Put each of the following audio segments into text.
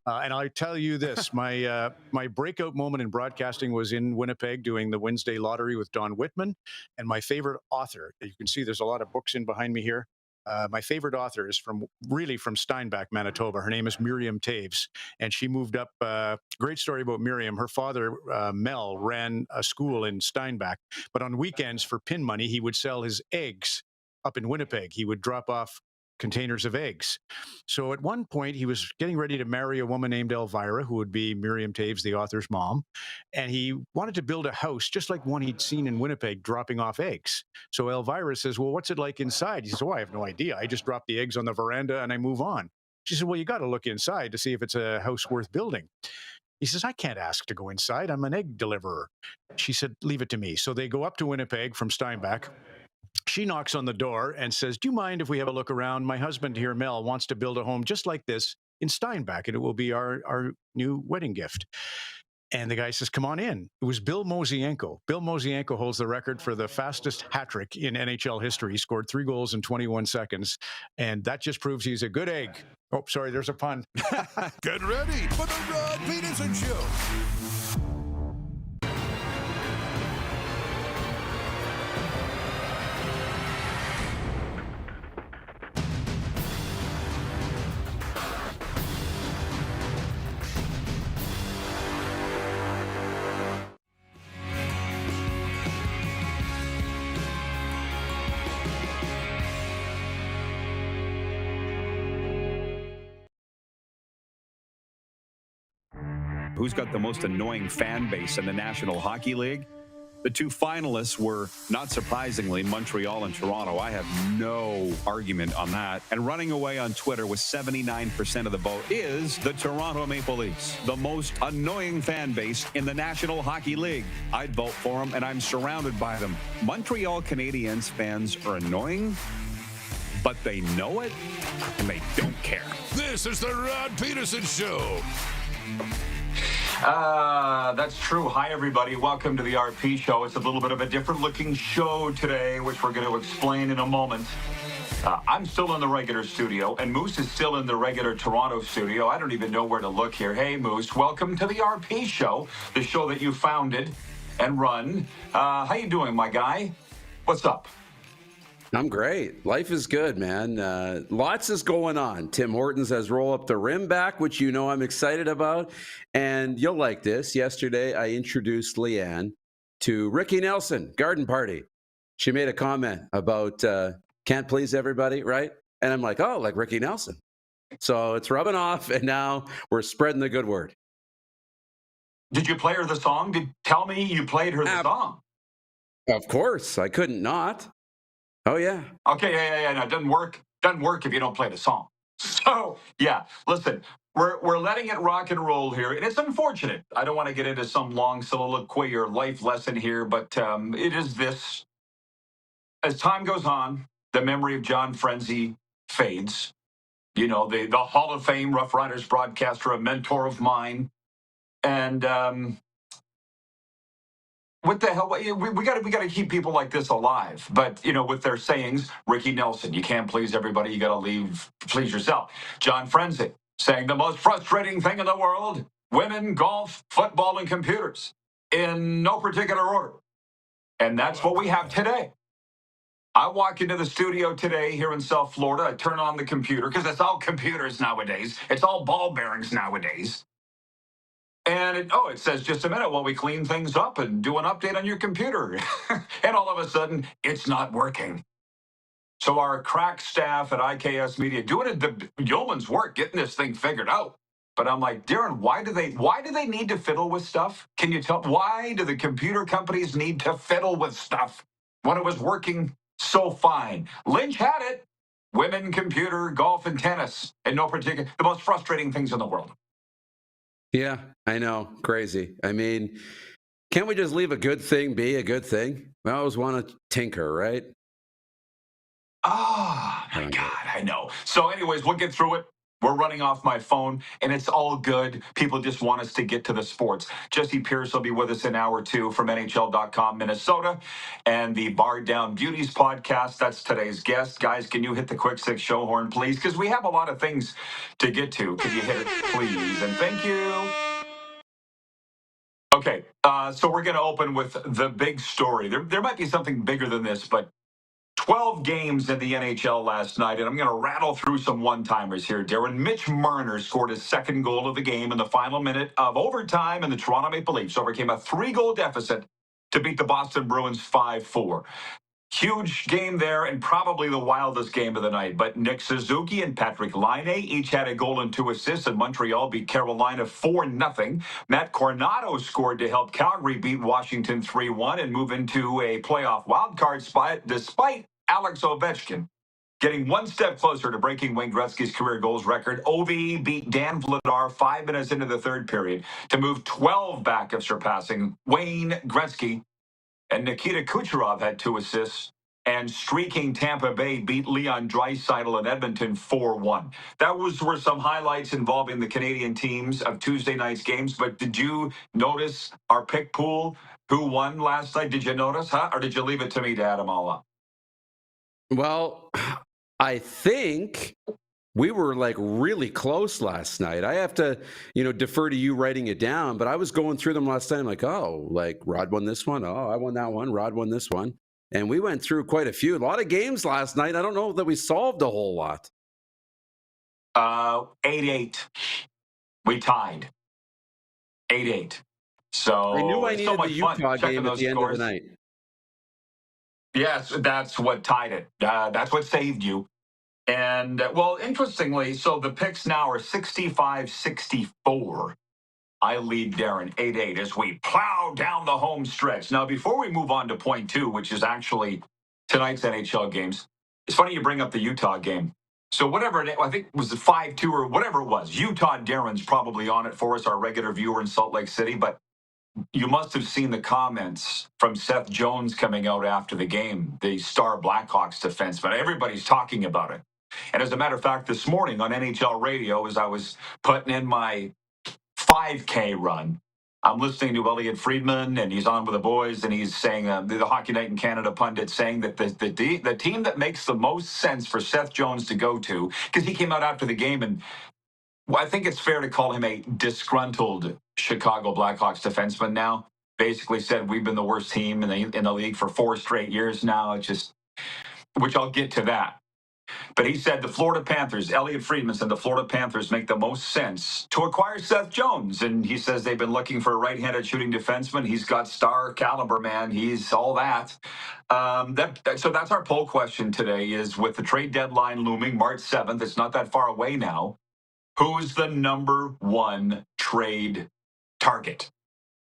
And I tell you this, my breakout moment in broadcasting was in Winnipeg doing the Wednesday Lottery with Don Whitman. And my favorite author, you can see there's a lot of books in behind me here. My favorite author is from Steinbach, Manitoba. Her name is Miriam Taves, and she moved up. Great story about Miriam. Her father, Mel, ran a school in Steinbach, but on weekends for pin money, he would sell his eggs up in Winnipeg. He would drop off containers of eggs. So at one point, he was getting ready to marry a woman named Elvira, who would be Miriam Taves, the author's mom. And he wanted to build a house just like one he'd seen in Winnipeg dropping off eggs. So Elvira says, well, what's it like inside? He says, oh, I have no idea. I just drop the eggs on the veranda and I move on. She said, well, you got to look inside to see if it's a house worth building. He says, I can't ask to go inside. I'm an egg deliverer. She said, leave it to me. So they go up to Winnipeg from Steinbach. She knocks on the door and says, do you mind if we have a look around? My husband here, Mel, wants to build a home just like this in Steinbach, and it will be our new wedding gift. And the guy says, come on in. It was Bill Mosienko. Bill Mosienko holds the record for the fastest hat trick in NHL history. He scored 3 goals in 21 seconds. And that just proves he's a good egg. Oh, sorry, there's a pun. Get ready for the Rod Pedersen Show. Who's got the most annoying fan base in the National Hockey League? The 2 finalists were, not surprisingly, Montreal and Toronto. I have no argument on that. And running away on Twitter with 79% of the vote is the Toronto Maple Leafs, the most annoying fan base in the National Hockey League. I'd vote for them, and I'm surrounded by them. Montreal Canadiens fans are annoying, but they know it, and they don't care. This is the Rod Pedersen Show. That's true. Hi, everybody. Welcome to the RP Show. It's a little bit of a different looking show today, which we're going to explain in a moment. I'm still in the regular studio, and Moose is still in the regular Toronto studio. I don't even know where to look here. Hey, Moose, welcome to the RP Show, the show that you founded and run. How you doing, my guy? What's up? I'm great. Life is good, man. Lots is going on. Tim Hortons has Roll Up the Rim back, which you know I'm excited about. And you'll like this. Yesterday, I introduced Leanne to Ricky Nelson, Garden Party. She made a comment about can't please everybody, right? And I'm like, oh, like Ricky Nelson. So it's rubbing off, and now we're spreading the good word. Did you play her the song? Tell me you played her the song. Of course. I couldn't not. Oh, yeah. Okay, yeah. No, it doesn't work. Doesn't work if you don't play the song. So, yeah, listen, we're letting it rock and roll here, and it's unfortunate. I don't want to get into some long soliloquy or life lesson here, but it is this. As time goes on, the memory of John Frenzy fades. You know, the Hall of Fame Rough Riders broadcaster, a mentor of mine. And what the hell? We got to keep people like this alive. But, you know, with their sayings, Ricky Nelson, you can't please everybody. You got to please yourself. John Frenzy saying the most frustrating thing in the world, women, golf, football, and computers in no particular order. And that's what we have today. I walk into the studio today here in South Florida. I turn on the computer because it's all computers nowadays. It's all ball bearings nowadays. And it says just a minute while we clean things up and do an update on your computer. And all of a sudden, it's not working. So our crack staff at IKS Media doing the yeoman's work getting this thing figured out. But I'm like, Darren, why do they need to fiddle with stuff? Can you tell? Why do the computer companies need to fiddle with stuff when it was working so fine? Lynch had it. Women, computer, golf, and tennis. In no particular, the most frustrating things in the world. Yeah, I know. Crazy. I mean, can't we just leave a good thing be a good thing? We always want to tinker, right? Oh, my God, I know. So anyways, we'll get through it. We're running off my phone, and it's all good. People just want us to get to the sports. Jessi Pierce will be with us in hour 2 from NHL.com, Minnesota, and the Bar Down Beauties podcast. That's today's guest. Guys, can you hit the quick 6 show horn, please? Because we have a lot of things to get to. Can you hit it, please? And thank you. Okay, so we're going to open with the big story. There might be something bigger than this, but 12 games in the NHL last night, and I'm going to rattle through some one-timers here, Darren. Mitch Marner scored his second goal of the game in the final minute of overtime, and the Toronto Maple Leafs overcame a 3-goal deficit to beat the Boston Bruins 5-4. Huge game there, and probably the wildest game of the night. But Nick Suzuki and Patrick Laine each had a goal and 2 assists, and Montreal beat Carolina 4-0. Matt Coronato scored to help Calgary beat Washington 3-1 and move into a playoff wildcard spot, despite Alex Ovechkin getting one step closer to breaking Wayne Gretzky's career goals record. Ovi beat Dan Vladar 5 minutes into the third period to move 12 back of surpassing Wayne Gretzky. And Nikita Kucherov had 2 assists. And streaking Tampa Bay beat Leon Draisaitl in Edmonton 4-1. That were some highlights involving the Canadian teams of Tuesday night's games. But did you notice our pick pool? Who won last night? Did you notice, huh? Or did you leave it to me to add them all up? Well, I think we were like really close last night. I have to, defer to you writing it down, but I was going through them last night. I'm like, oh, like Rod won this one. Oh, I won that one. Rod won this one. And we went through quite a few. A lot of games last night. I don't know that we solved a whole lot. 8-8. We tied. 8-8. So I knew I needed so much the Utah fun game at the end of the night. Yes, that's what tied it. That's what saved you. And, well, interestingly, so the picks now are 65-64. I lead Darren 8-8 as we plow down the home stretch. Now, before we move on to point 2, which is actually tonight's NHL games, it's funny you bring up the Utah game. So whatever I think it was the 5-2 or whatever it was, Utah Darren's probably on it for us, our regular viewer in Salt Lake City, but you must have seen the comments from Seth Jones coming out after the game, the star Blackhawks defenseman. Everybody's talking about it. And as a matter of fact, this morning on NHL radio, as I was putting in my 5K run, I'm listening to Elliot Friedman, and he's on with the boys, and he's saying, the Hockey Night in Canada pundit saying that the team that makes the most sense for Seth Jones to go to, because he came out after the game, and I think it's fair to call him a disgruntled Chicago Blackhawks defenseman now. Basically said, we've been the worst team in the league for 4 straight years now. It's just, which I'll get to that. But he said the Florida Panthers, Elliot Friedman said the Florida Panthers make the most sense to acquire Seth Jones. And he says they've been looking for a right-handed shooting defenseman. He's got star caliber, man. He's all that. So that's our poll question today is, with the trade deadline looming March 7th, it's not that far away now, who's the number 1 trade target?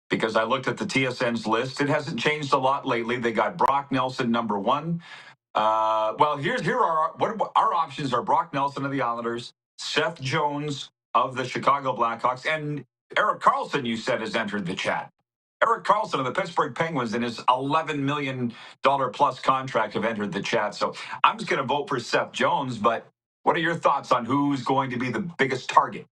Because I looked at the TSN's list. It hasn't changed a lot lately. They got Brock Nelson, number 1. Well, here are our options are Brock Nelson of the Islanders, Seth Jones of the Chicago Blackhawks, and Erik Karlsson, you said, has entered the chat. Erik Karlsson of the Pittsburgh Penguins in his $11 million plus contract have entered the chat. So I'm just going to vote for Seth Jones, but what are your thoughts on who's going to be the biggest target?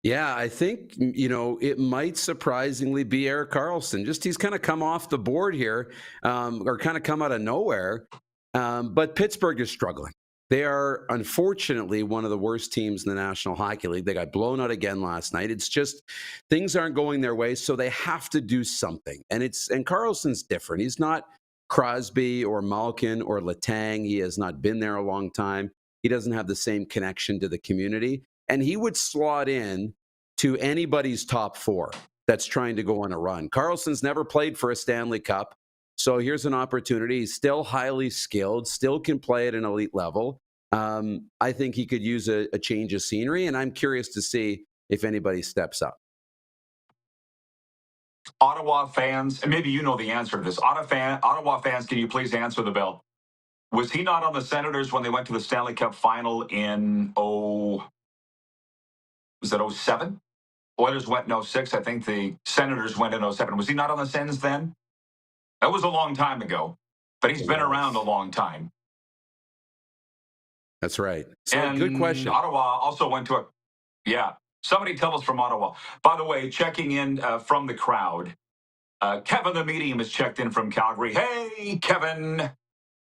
Yeah, I think, it might surprisingly be Erik Karlsson. Just he's kind of come off the board here, or kind of come out of nowhere. But Pittsburgh is struggling. They are, unfortunately, one of the worst teams in the National Hockey League. They got blown out again last night. It's just things aren't going their way, so they have to do something. And Karlsson's different. He's not Crosby or Malkin or Letang. He has not been there a long time. He doesn't have the same connection to the community. And he would slot in to anybody's top 4 that's trying to go on a run. Karlsson's never played for a Stanley Cup. So here's an opportunity. He's still highly skilled, still can play at an elite level. I think he could use a change of scenery, and I'm curious to see if anybody steps up. Ottawa fans, and maybe you know the answer to this. Ottawa fans, can you please answer the bell? Was he not on the Senators when they went to the Stanley Cup final in was it 07? Oilers went in 06. I think the Senators went in 07. Was he not on the Sens then? That was a long time ago, but he's been around a long time. That's right. So And good question. Ottawa also went to a, yeah. Somebody tell us from Ottawa. By the way, checking in from the crowd, Kevin the Medium is checked in from Calgary. Hey, Kevin.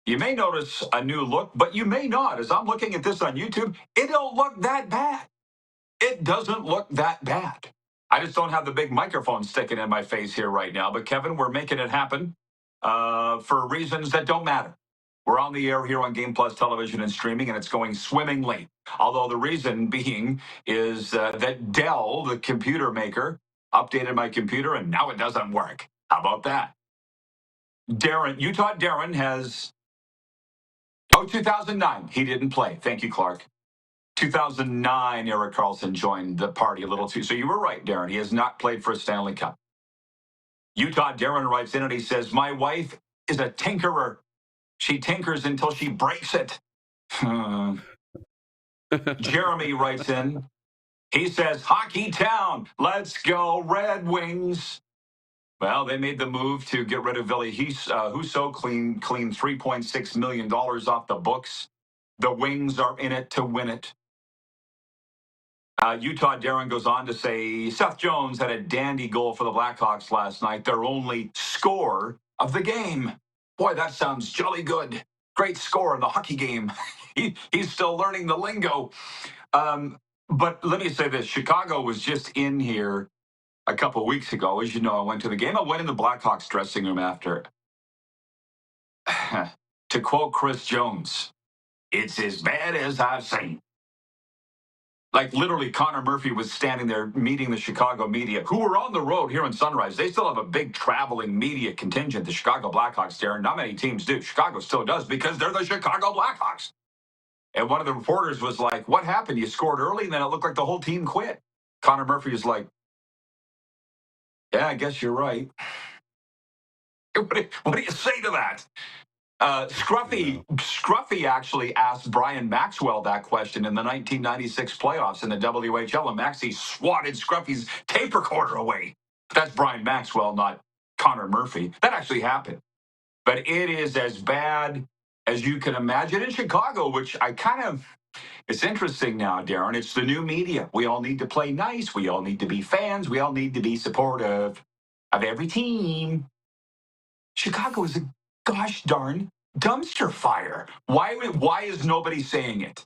You may notice a new look, but you may not. As I'm looking at this on YouTube, it don't look that bad. It doesn't look that bad. I just don't have the big microphone sticking in my face here right now. But Kevin, we're making it happen for reasons that don't matter. We're on the air here on Game Plus Television and streaming, and it's going swimmingly. Although the reason being is that Dell, the computer maker, updated my computer, and now it doesn't work. How about that? Utah Darren has... Oh, 2009. He didn't play. Thank you, Clark. 2009, Eric Carlson joined the party a little too. So you were right, Darren. He has not played for a Stanley Cup. Utah Darren writes in and he says, my wife is a tinkerer. She tinkers until she breaks it. Jeremy writes in. He says, Hockey Town, let's go Red Wings. Well, they made the move to get rid of Ville Husso, clean $3.6 million off the books. The Wings are in it to win it. Utah Darren goes on to say, Seth Jones had a dandy goal for the Blackhawks last night, their only score of the game. Boy, that sounds jolly good. Great score in the hockey game. He's still learning the lingo. But let me say this. Chicago was just in here a couple of weeks ago. As you know, I went to the game. I went in the Blackhawks dressing room after. To quote Chris Jones, it's as bad as I've seen. Like literally Connor Murphy was standing there meeting the Chicago media who were on the road here in Sunrise. They still have a big traveling media contingent, the Chicago Blackhawks, Darren. Not many teams do. Chicago still does because they're the Chicago Blackhawks. And one of the reporters was like, what happened? You scored early and then it looked like the whole team quit. Connor Murphy was like, yeah, I guess you're right. What do you say to that? Scruffy actually asked Brian Maxwell that question in the 1996 playoffs in the WHL, and Maxie swatted Scruffy's tape recorder away. That's Brian Maxwell, not Connor Murphy. That actually happened. But it is as bad as you can imagine in Chicago, which it's interesting now, Darren. It's the new media. We all need to play nice. We all need to be fans. We all need to be supportive of every team. Chicago is a gosh darn dumpster fire. Why is nobody saying it?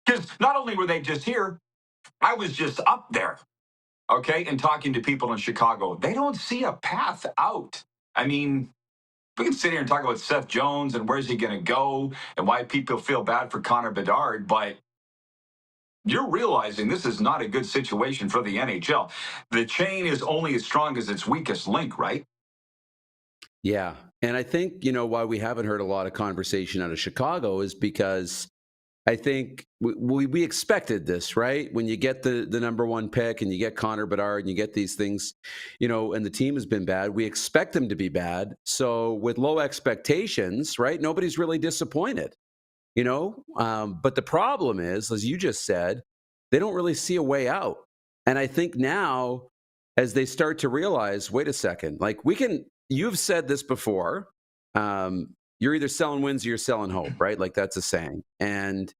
Because not only were they just here, I was just up there, okay, and talking to people in Chicago. They don't see a path out. I mean, we can sit here and talk about Seth Jones and where's he going to go and why people feel bad for Connor Bedard, but you're realizing this is not a good situation for the NHL. The chain is only as strong as its weakest link, right? Yeah. And I think, why we haven't heard a lot of conversation out of Chicago is because I think we expected this, right? When you get the number one pick and you get Connor Bedard and you get these things, and the team has been bad, we expect them to be bad. So with low expectations, right, nobody's really disappointed, But the problem is, as you just said, they don't really see a way out. And I think now, as they start to realize, wait a second, like you've said this before, you're either selling wins or you're selling hope, right? Like that's a saying. And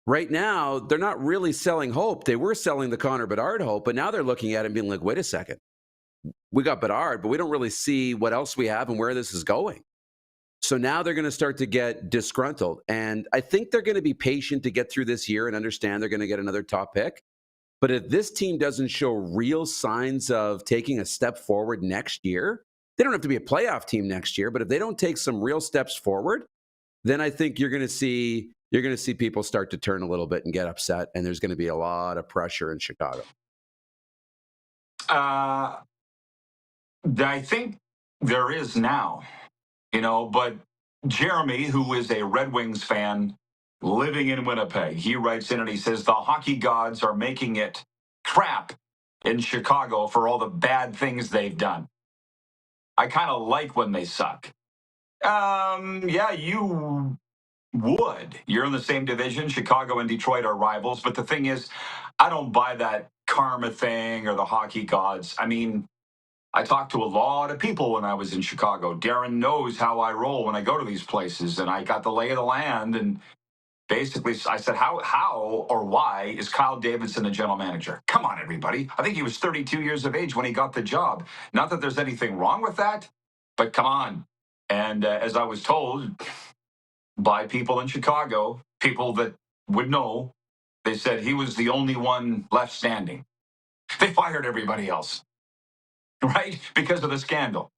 right now, they're not really selling hope. They were selling the Connor Bedard hope, but now they're looking at it and being like, wait a second, we got Bedard, but we don't really see what else we have and where this is going. So now they're going to start to get disgruntled. And I think they're going to be patient to get through this year and understand they're going to get another top pick. But if this team doesn't show real signs of taking a step forward next year, they don't have to be a playoff team next year, but if they don't take some real steps forward, then I think you're going to see people start to turn a little bit and get upset, and there's going to be a lot of pressure in Chicago. I think there is now, but Jeremy, who is a Red Wings fan living in Winnipeg, he writes in and he says, the hockey gods are making it crap in Chicago for all the bad things they've done. I kind of like when they suck. Yeah, you would. You're in the same division. Chicago and Detroit are rivals. But the thing is, I don't buy that karma thing or the hockey gods. I mean, I talked to a lot of people when I was in Chicago. Darren knows how I roll when I go to these places. And I got the lay of the land. And basically, I said, how or why is Kyle Davidson the general manager? Come on, everybody. I think he was 32 years of age when he got the job. Not that there's anything wrong with that, but come on. And as I was told by people in Chicago, people that would know, they said he was the only one left standing. They fired everybody else, right? Because of the scandal.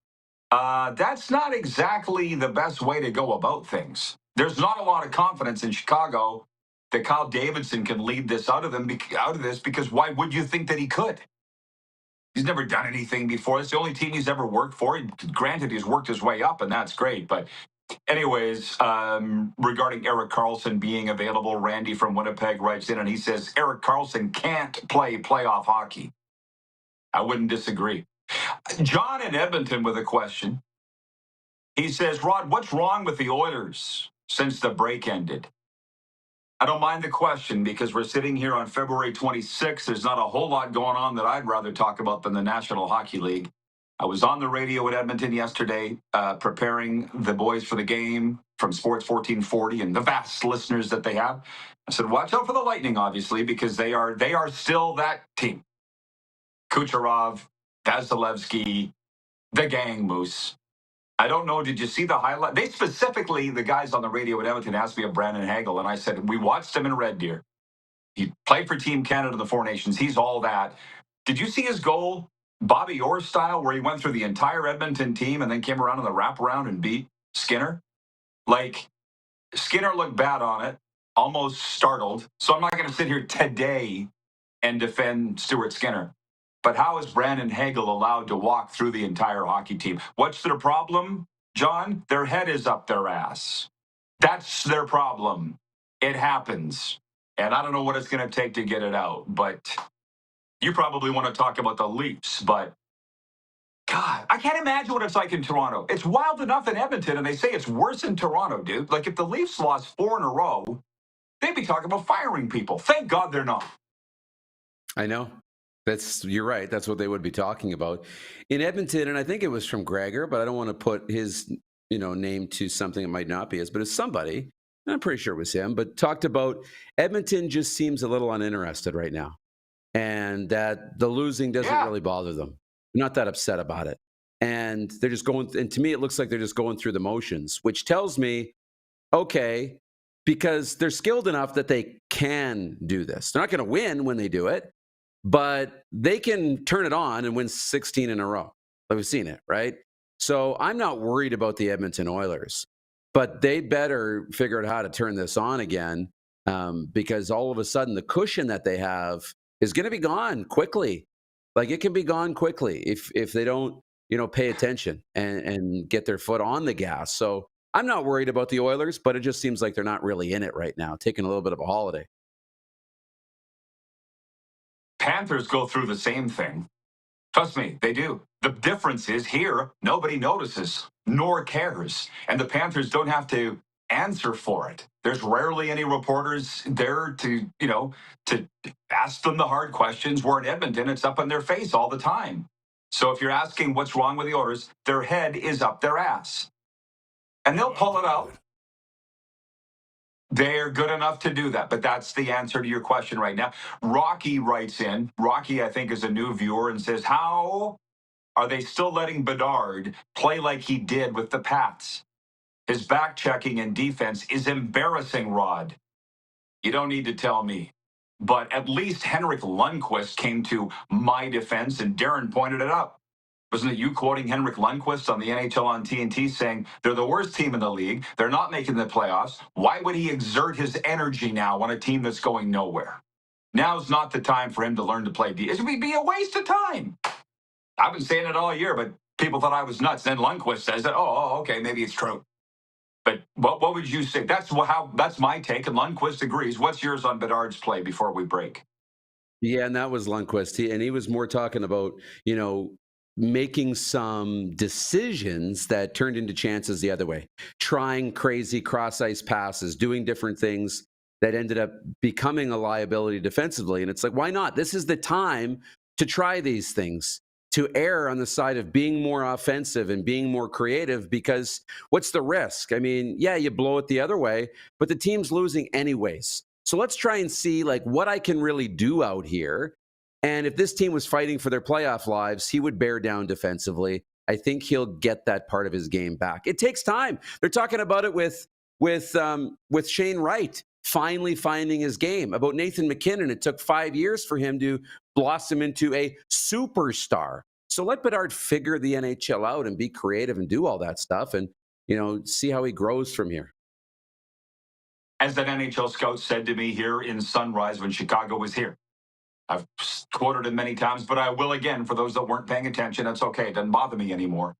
That's not exactly the best way to go about things. There's not a lot of confidence in Chicago that Kyle Davidson can lead this out of this, because why would you think that he could? He's never done anything before. It's the only team he's ever worked for. Granted, he's worked his way up, and that's great. But anyways, regarding Erik Karlsson being available, Randy from Winnipeg writes in, and he says, Erik Karlsson can't play playoff hockey. I wouldn't disagree. John in Edmonton with a question. He says, Rod, what's wrong with the Oilers since the break ended? I don't mind the question because we're sitting here on February 26th. There's not a whole lot going on that I'd rather talk about than the National Hockey League. I was on the radio at Edmonton yesterday preparing the boys for the game from Sports 1440 and the vast listeners that they have. I said, watch out for the Lightning, obviously, because they are still that team. Kucherov, Vasilevsky, the gang moose. I don't know, did you see the highlight? They specifically, the guys on the radio at Edmonton asked me of Brandon Hagel, and I said, we watched him in Red Deer. He played for Team Canada in the Four Nations. He's all that. Did you see his goal, Bobby Orr style, where he went through the entire Edmonton team and then came around in the wraparound and beat Skinner? Like, Skinner looked bad on it, almost startled. So I'm not going to sit here today and defend Stuart Skinner. But how is Brandon Hagel allowed to walk through the entire hockey team? What's their problem, John? Their head is up their ass. That's their problem. It happens. And I don't know what it's going to take to get it out. But you probably want to talk about the Leafs. But, God, I can't imagine what it's like in Toronto. It's wild enough in Edmonton, and they say it's worse in Toronto, dude. Like, if the Leafs lost 4 in a row, they'd be talking about firing people. Thank God they're not. I know. You're right. That's what they would be talking about in Edmonton. And I think it was from Gregor, but I don't want to put his, name to something that might not be his, but it's somebody, and I'm pretty sure it was him, but talked about Edmonton just seems a little uninterested right now. And that the losing doesn't really bother them. They're not that upset about it. And they're just going, and to me, it looks like they're just going through the motions, which tells me, okay, because they're skilled enough that they can do this. They're not going to win when they do it, but they can turn it on and win 16 in a row. We've seen it, right? So I'm not worried about the Edmonton Oilers, but they better figure out how to turn this on again, because all of a sudden the cushion that they have is going to be gone quickly. Like, it can be gone quickly if they don't, pay attention and get their foot on the gas. So I'm not worried about the Oilers, but it just seems like they're not really in it right now, taking a little bit of a holiday. Panthers go through the same thing. Trust me, they do. The difference is here, nobody notices nor cares. And the Panthers don't have to answer for it. There's rarely any reporters there to ask them the hard questions. Where in Edmonton, it's up in their face all the time. So if you're asking what's wrong with the Oilers, their head is up their ass. And they'll pull it out. They're good enough to do that, but that's the answer to your question right now. Rocky writes in. Rocky, I think, is a new viewer and says, how are they still letting Bedard play like he did with the Pats? His back-checking and defense is embarrassing, Rod. You don't need to tell me. But at least Henrik Lundqvist came to my defense, and Darren pointed it out. Wasn't it you quoting Henrik Lundqvist on the NHL on TNT saying they're the worst team in the league, they're not making the playoffs? Why would he exert his energy now on a team that's going nowhere? Now's not the time for him to learn to play defense. It would be a waste of time. I've been saying it all year, but people thought I was nuts. Then Lundqvist says that, okay, maybe it's true. But what would you say? That's my take, and Lundqvist agrees. What's yours on Bedard's play before we break? Yeah, and that was Lundqvist. He was more talking about, making some decisions that turned into chances the other way, trying crazy cross-ice passes, doing different things that ended up becoming a liability defensively. And it's like, why not? This is the time to try these things, to err on the side of being more offensive and being more creative, because what's the risk? I mean, yeah, you blow it the other way, but the team's losing anyways. So let's try and see like what I can really do out here. And if this team was fighting for their playoff lives, he would bear down defensively. I think he'll get that part of his game back. It takes time. They're talking about it with Shane Wright finally finding his game. About Nathan McKinnon, it took 5 years for him to blossom into a superstar. So let Bedard figure the NHL out and be creative and do all that stuff, and see how he grows from here. As that NHL scout said to me here in Sunrise when Chicago was here. I've quoted him many times, but I will again for those that weren't paying attention. That's okay. It doesn't bother me anymore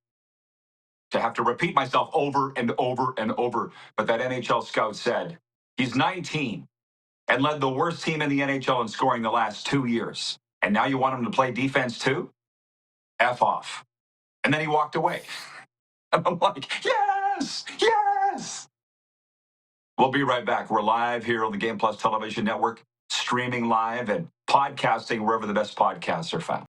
to have to repeat myself over and over and over. But that NHL scout said he's 19 and led the worst team in the NHL in scoring the last 2 years. And now you want him to play defense too? F off. And then he walked away. And I'm like, yes, yes. We'll be right back. We're live here on the Game Plus Television Network, streaming live and podcasting wherever the best podcasts are found.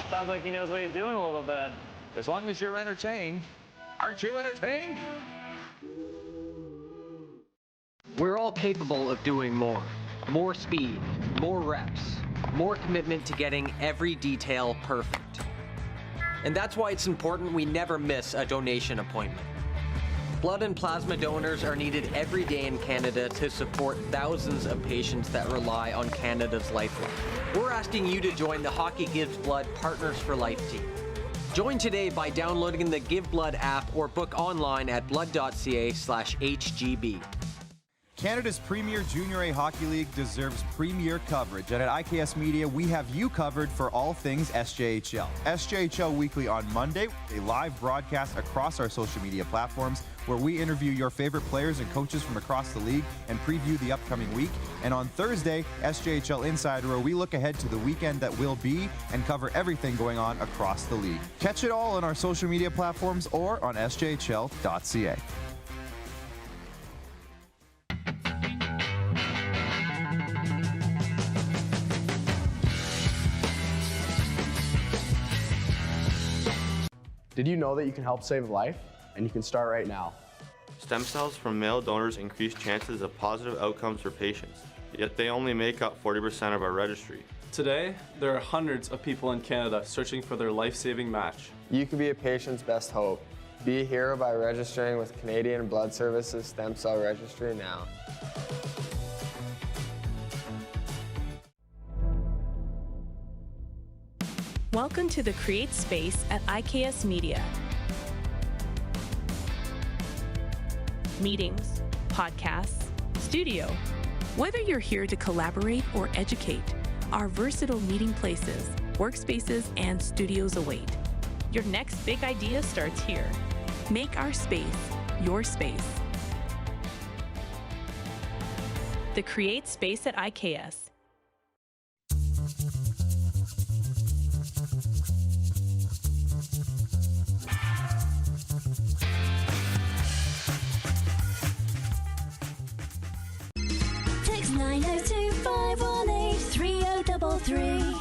Sounds like he knows what he's doing a little bit. As long as you're entertained. Aren't you entertained? We're all capable of doing more. More speed, more reps, more commitment to getting every detail perfect. And that's why it's important we never miss a donation appointment. Blood and plasma donors are needed every day in Canada to support thousands of patients that rely on Canada's lifeline. We're asking you to join the Hockey Gives Blood Partners for Life team. Join today by downloading the Give Blood app or book online at blood.ca/HGB. Canada's premier Junior A Hockey League deserves premier coverage, and at IKS Media, we have you covered for all things SJHL. SJHL Weekly on Monday, a live broadcast across our social media platforms where we interview your favorite players and coaches from across the league and preview the upcoming week. And on Thursday, SJHL Insider, where we look ahead to the weekend that will be and cover everything going on across the league. Catch it all on our social media platforms or on sjhl.ca. Did you know that you can help save a life? And you can start right now. Stem cells from male donors increase chances of positive outcomes for patients, yet they only make up 40% of our registry. Today, there are hundreds of people in Canada searching for their life-saving match. You can be a patient's best hope. Be a hero by registering with Canadian Blood Services Stem Cell Registry now. Welcome to the Create Space at IKS Media. Meetings, podcasts, studio. Whether you're here to collaborate or educate, our versatile meeting places, workspaces, and studios await. Your next big idea starts here. Make our space your space. The Create Space at IKS. Text 902-518-3033.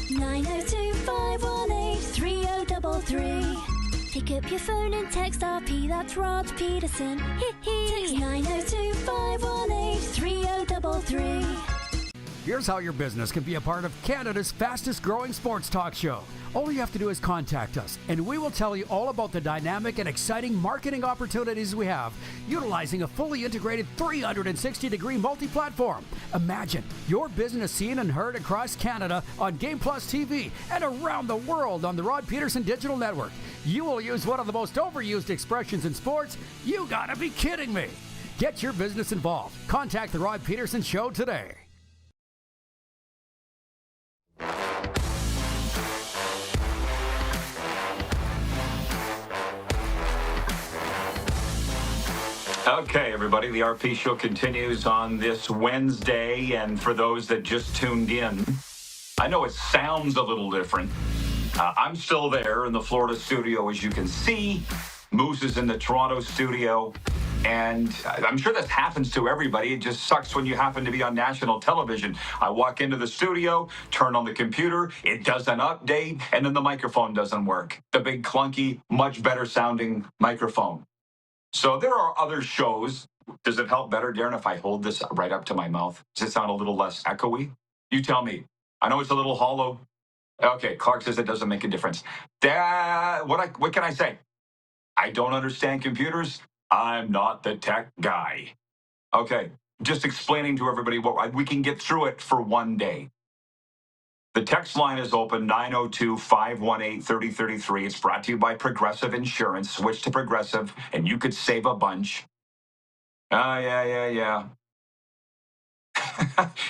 902-518-3033. Pick up your phone and text RP, that's Rod Pedersen. Text 902-518-3033. Here's how your business can be a part of Canada's fastest growing sports talk show. All you have to do is contact us, and we will tell you all about the dynamic and exciting marketing opportunities we have, utilizing a fully integrated 360-degree multi-platform. Imagine your business seen and heard across Canada on Game Plus TV and around the world on the Rod Pedersen Digital Network. You will use one of the most overused expressions in sports. You gotta be kidding me. Get your business involved. Contact The Rod Pedersen Show today. Okay, everybody, the RP Show continues on this Wednesday, and for those that just tuned in, I know it sounds a little different. I'm still there in the Florida studio, as you can see. Moose is in the Toronto studio, and I'm sure this happens to everybody. It just sucks when you happen to be on national television. I walk into the studio, turn on the computer, it does an update, and then the microphone doesn't work. The big, clunky, much better sounding microphone. So there are other shows. Does it help better, Darren, if I hold this right up to my mouth? Does it sound a little less echoey? You tell me. I know it's a little hollow. Okay, Clark says it doesn't make a difference. What can I say? I don't understand computers. I'm not the tech guy. Okay, just explaining to everybody what we can get through it for one day. The text line is open, 902-518-3033. It's brought to you by Progressive Insurance. Switch to Progressive, and you could save a bunch. Yeah.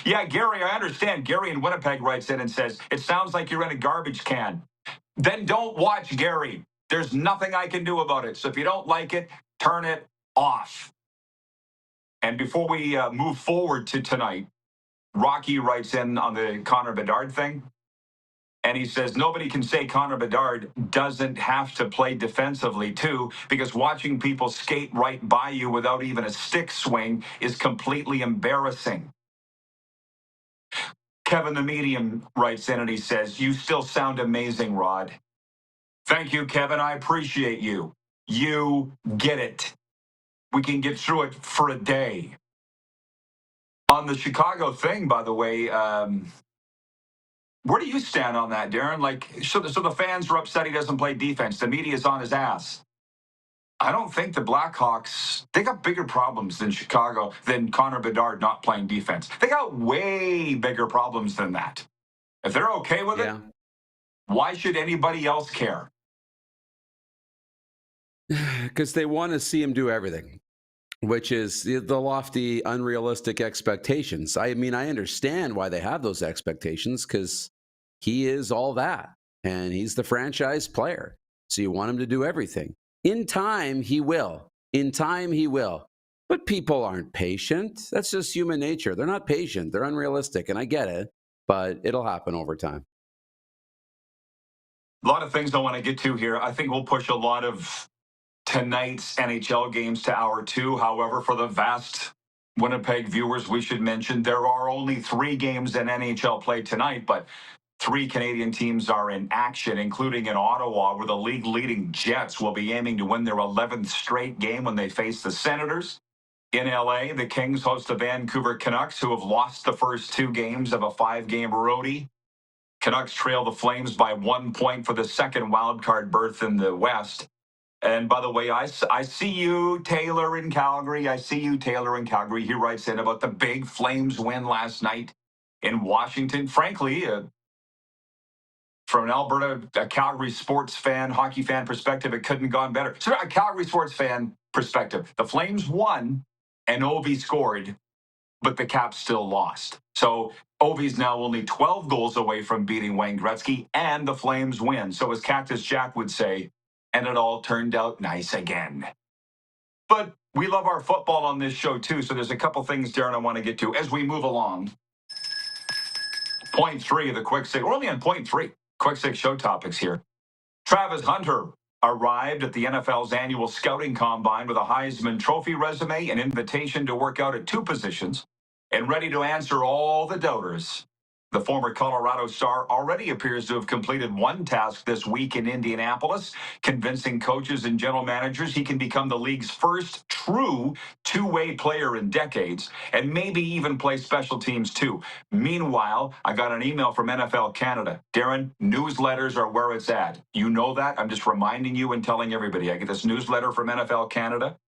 Yeah, Gary, I understand. Gary in Winnipeg writes in and says, it sounds like you're in a garbage can. Then don't watch, Gary. There's nothing I can do about it. So if you don't like it, turn it off. And before we move forward to tonight, Rocky writes in on the Connor Bedard thing, and he says, nobody can say Connor Bedard doesn't have to play defensively, too, because watching people skate right by you without even a stick swing is completely embarrassing. Kevin the Medium writes in, and he says, you still sound amazing, Rod. Thank you, Kevin. I appreciate you. You get it. We can get through it for a day. On the Chicago thing, by the way, where do you stand on that, Darren? Like, so the fans are upset he doesn't play defense. The media's on his ass. I don't think the Blackhawks, they got bigger problems than Chicago, than Connor Bedard not playing defense. They got way bigger problems than that. If they're okay with it, why should anybody else care? Because they want to see him do everything, which is the lofty, unrealistic expectations. I mean, I understand why they have those expectations, because he is all that, and he's the franchise player. So you want him to do everything. In time, he will. In time, he will. But people aren't patient. That's just human nature. They're not patient. They're unrealistic, and I get it, but it'll happen over time. A lot of things I want to get to here. I think we'll push a lot of tonight's NHL games to hour 2. However, for the vast Winnipeg viewers, we should mention there are only 3 games in NHL play tonight, but 3 Canadian teams are in action, including in Ottawa, where the league-leading Jets will be aiming to win their 11th straight game when they face the Senators. In LA, the Kings host the Vancouver Canucks, who have lost the first 2 games of a 5-game roadie. Canucks trail the Flames by 1 point for the second wildcard berth in the West. And by the way, I see you, Taylor in Calgary. I see you, Taylor in Calgary. He writes in about the big Flames win last night in Washington. Frankly, from an Alberta, a Calgary sports fan, hockey fan perspective, it couldn't have gone better. So a Calgary sports fan perspective, the Flames won and Ovi scored, but the Caps still lost. So Ovi's now only 12 goals away from beating Wayne Gretzky, and the Flames win. So as Cactus Jack would say, and it all turned out nice again. But we love our football on this show, too, so there's a couple things, Darren, I want to get to as we move along. Point 3 of the Quick Six. We're only on point 3. Quick Six show topics here. Travis Hunter arrived at the NFL's annual scouting combine with a Heisman Trophy resume, an invitation to work out at 2 positions, and ready to answer all the doubters. The former Colorado star already appears to have completed 1 task this week in Indianapolis, convincing coaches and general managers he can become the league's first true 2-way player in decades, and maybe even play special teams too. Meanwhile, I got an email from NFL Canada. Darren, newsletters are where it's at. You know that. I'm just reminding you and telling everybody. I get this newsletter from NFL Canada.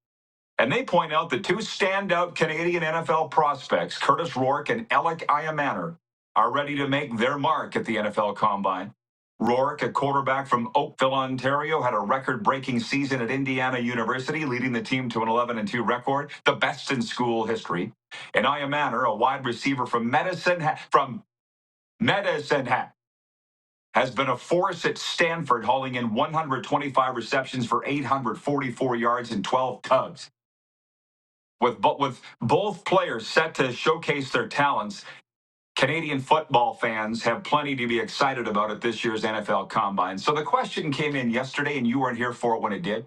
And they point out the 2 standout Canadian NFL prospects, Curtis Rourke and Alec Iamaner, are ready to make their mark at the NFL Combine. Rourke, a quarterback from Oakville, Ontario, had a record-breaking season at Indiana University, leading the team to an 11-2 record, the best in school history. And Aya Manor, a wide receiver from Medicine Hat, has been a force at Stanford, hauling in 125 receptions for 844 yards and 12 tugs. With both players set to showcase their talents, Canadian football fans have plenty to be excited about at this year's NFL Combine. So the question came in yesterday, and you weren't here for it when it did.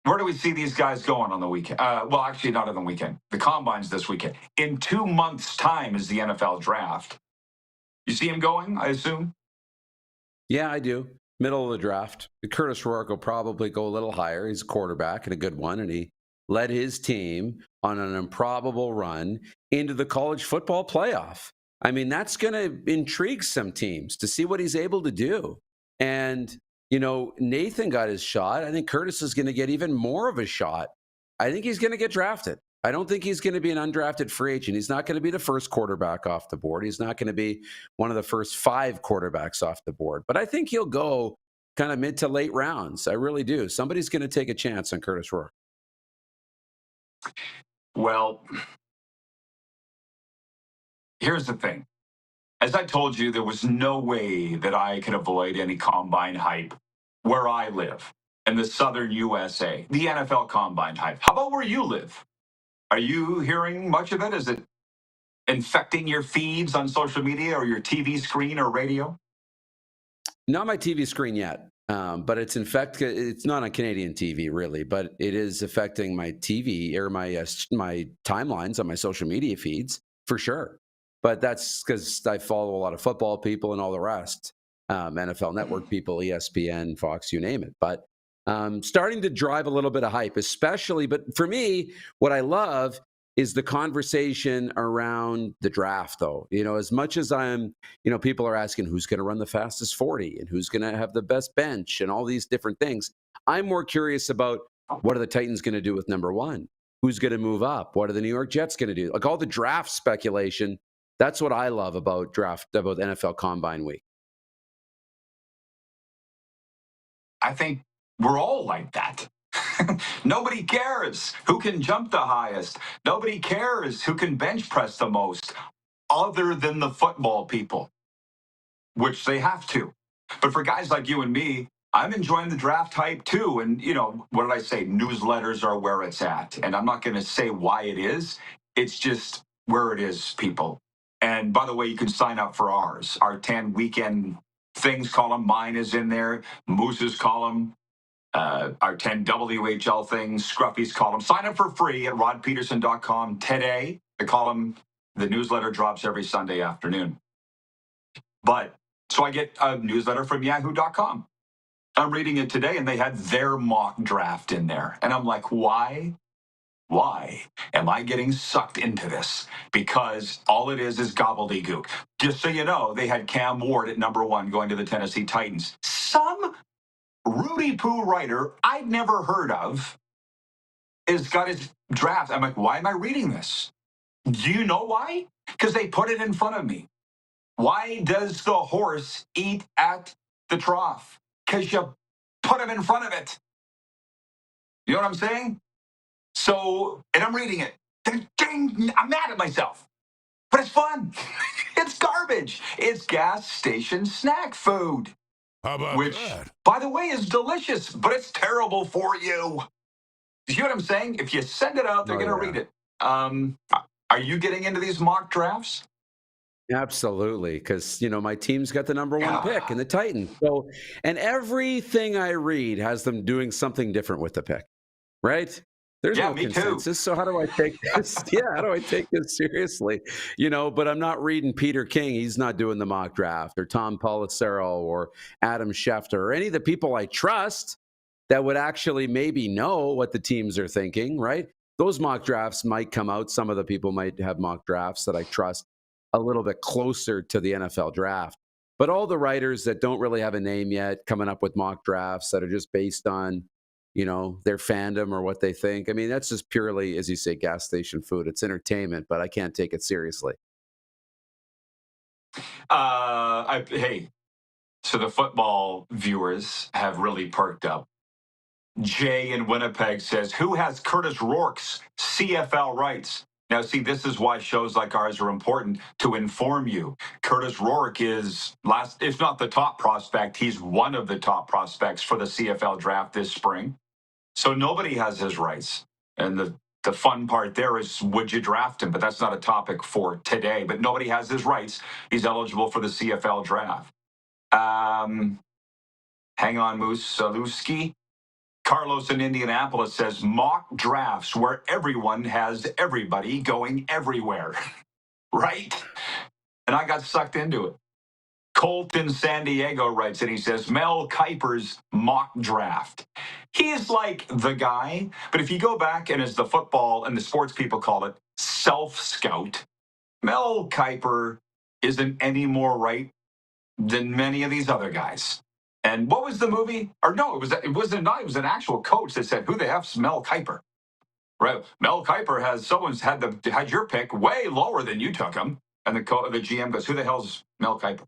Where do we see these guys going on the weekend? Well, actually, not on the weekend. The Combine's this weekend. In 2 months' time is the NFL Draft. You see him going, I assume? Yeah, I do. Middle of the draft. Curtis Rourke will probably go a little higher. He's a quarterback and a good one, and he led his team on an improbable run into the college football playoff. I mean, that's going to intrigue some teams to see what he's able to do. And, you know, Nathan got his shot. I think Curtis is going to get even more of a shot. I think he's going to get drafted. I don't think he's going to be an undrafted free agent. He's not going to be the first quarterback off the board. He's not going to be one of the first 5 quarterbacks off the board. But I think he'll go kind of mid to late rounds. I really do. Somebody's going to take a chance on Curtis Rourke. Well, here's the thing. As I told you, there was no way that I could avoid any Combine hype where I live in the southern USA, the NFL Combine hype. How about where you live? Are you hearing much of it? Is it infecting your feeds on social media or your TV screen or radio? Not my TV screen yet, but it's it's not on Canadian TV really, but it is affecting my TV or my timelines on my social media feeds for sure. But that's because I follow a lot of football people and all the rest, NFL Network people, ESPN, Fox, you name it. But starting to drive a little bit of hype, especially. But for me, what I love is the conversation around the draft, though. You know, as much as people are asking who's going to run the fastest 40 and who's going to have the best bench and all these different things. I'm more curious about what are the Titans going to do with number 1? Who's going to move up? What are the New York Jets going to do? Like all the draft speculation. That's what I love about NFL Combine Week. I think we're all like that. Nobody cares who can jump the highest. Nobody cares who can bench press the most, other than the football people, which they have to. But for guys like you and me, I'm enjoying the draft hype too. And, you know, what did I say? Newsletters are where it's at. And I'm not going to say why it is. It's just where it is, people. And by the way, you can sign up for ours. Our 10 weekend things column, mine is in there. Moose's column. Our 10 WHL things, Scruffy's column. Sign up for free at rodpedersen.com today. The newsletter drops every Sunday afternoon. But so I get a newsletter from yahoo.com. I'm reading it today, and they had their mock draft in there. And I'm like, why? Why am I getting sucked into this? Because all it is gobbledygook. Just so you know, they had Cam Ward at number 1 going to the Tennessee Titans. Some Rudy Poo writer I'd never heard of has got his draft. I'm like, why am I reading this? Do you know why? Because they put it in front of me. Why does the horse eat at the trough? Because you put him in front of it. You know what I'm saying? So, and I'm reading it. Dang, I'm mad at myself. But it's fun. It's garbage. It's gas station snack food. How about which, that? by the way, is delicious, but it's terrible for you. You see what I'm saying? If you send it out, they're going to read it. Are you getting into these mock drafts? Absolutely, because my team's got the number 1 pick in the Titans. So, and everything I read has them doing something different with the pick, right? There's no consensus. So how do I take this? How do I take this seriously? But I'm not reading Peter King. He's not doing the mock draft, or Tom Pelissero or Adam Schefter or any of the people I trust that would actually maybe know what the teams are thinking, right? Those mock drafts might come out. Some of the people might have mock drafts that I trust a little bit closer to the NFL draft. But all the writers that don't really have a name yet coming up with mock drafts that are just based on their fandom or what they think. I mean, that's just purely, as you say, gas station food. It's entertainment, but I can't take it seriously. Hey, so the football viewers have really perked up. Jay in Winnipeg says, who has Curtis Rourke's CFL rights? Now, see, this is why shows like ours are important to inform you. Curtis Rourke is if not the top prospect, he's one of the top prospects for the CFL draft this spring. So nobody has his rights. And the fun part there is, would you draft him? But that's not a topic for today. But nobody has his rights. He's eligible for the CFL draft. Hang on, Moose Saluski. Carlos in Indianapolis says, mock drafts where everyone has everybody going everywhere. Right? And I got sucked into it. Colt in San Diego writes, and he says, Mel Kiper's mock draft. He is like the guy, but if you go back and as the football and the sports people call it, self-scout, Mel Kiper isn't any more right than many of these other guys. And what was the movie? Or no, it was an actual coach that said, who the F's Mel Kiper? Right. Mel Kiper had your pick way lower than you took him. And the GM goes, who the hell's Mel Kiper?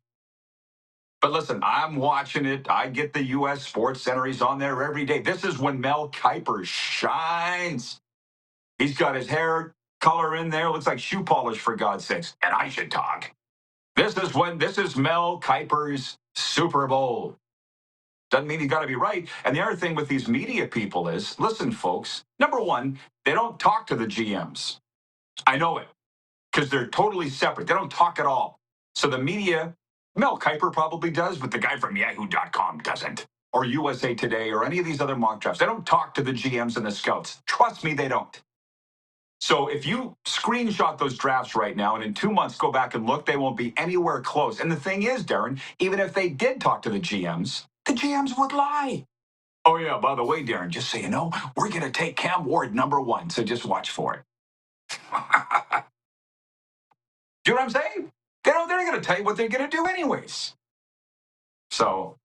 But listen, I'm watching it. I get the U.S. Sports Center. He's on there every day. This is when Mel Kiper shines. He's got his hair color in there. Looks like shoe polish, for God's sakes. And I should talk. This is Mel Kiper's Super Bowl. Doesn't mean you got to be right. And the other thing with these media people is, listen, folks, number one, they don't talk to the GMs. I know it, because they're totally separate. They don't talk at all. So the media, Mel Kiper probably does, but the guy from Yahoo.com doesn't, or USA Today, or any of these other mock drafts. They don't talk to the GMs and the scouts. Trust me, they don't. So if you screenshot those drafts right now and in 2 months go back and look, they won't be anywhere close. And the thing is, Darren, even if they did talk to the GMs would lie. Oh, yeah, by the way, Darren, just so you know, we're going to take Cam Ward #1, so just watch for it. Do you know what I'm saying? They're going to tell you what they're going to do anyways. So,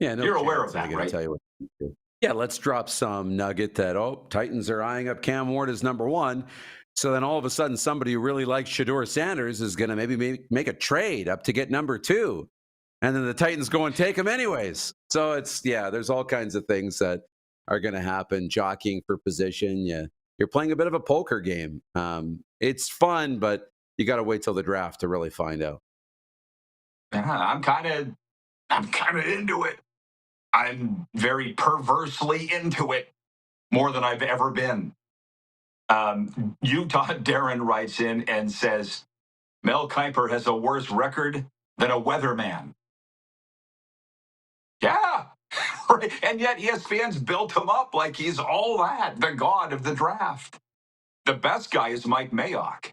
yeah, no, you're aware of that, right? Tell you what to do. Yeah, let's drop some nugget that, Titans are eyeing up Cam Ward as #1. So then all of a sudden somebody who really likes Shedeur Sanders is going to maybe make a trade up to get #2. And then the Titans go and take him anyways. So there's all kinds of things that are going to happen. Jockeying for position. Yeah, you're playing a bit of a poker game. It's fun, but you got to wait till the draft to really find out. I'm kind of into it. I'm very perversely into it, more than I've ever been. Utah Darren writes in and says, Mel Kiper has a worse record than a weatherman. Yeah, right. And yet ESPN's built him up like he's all that, the god of the draft. The best guy is Mike Mayock.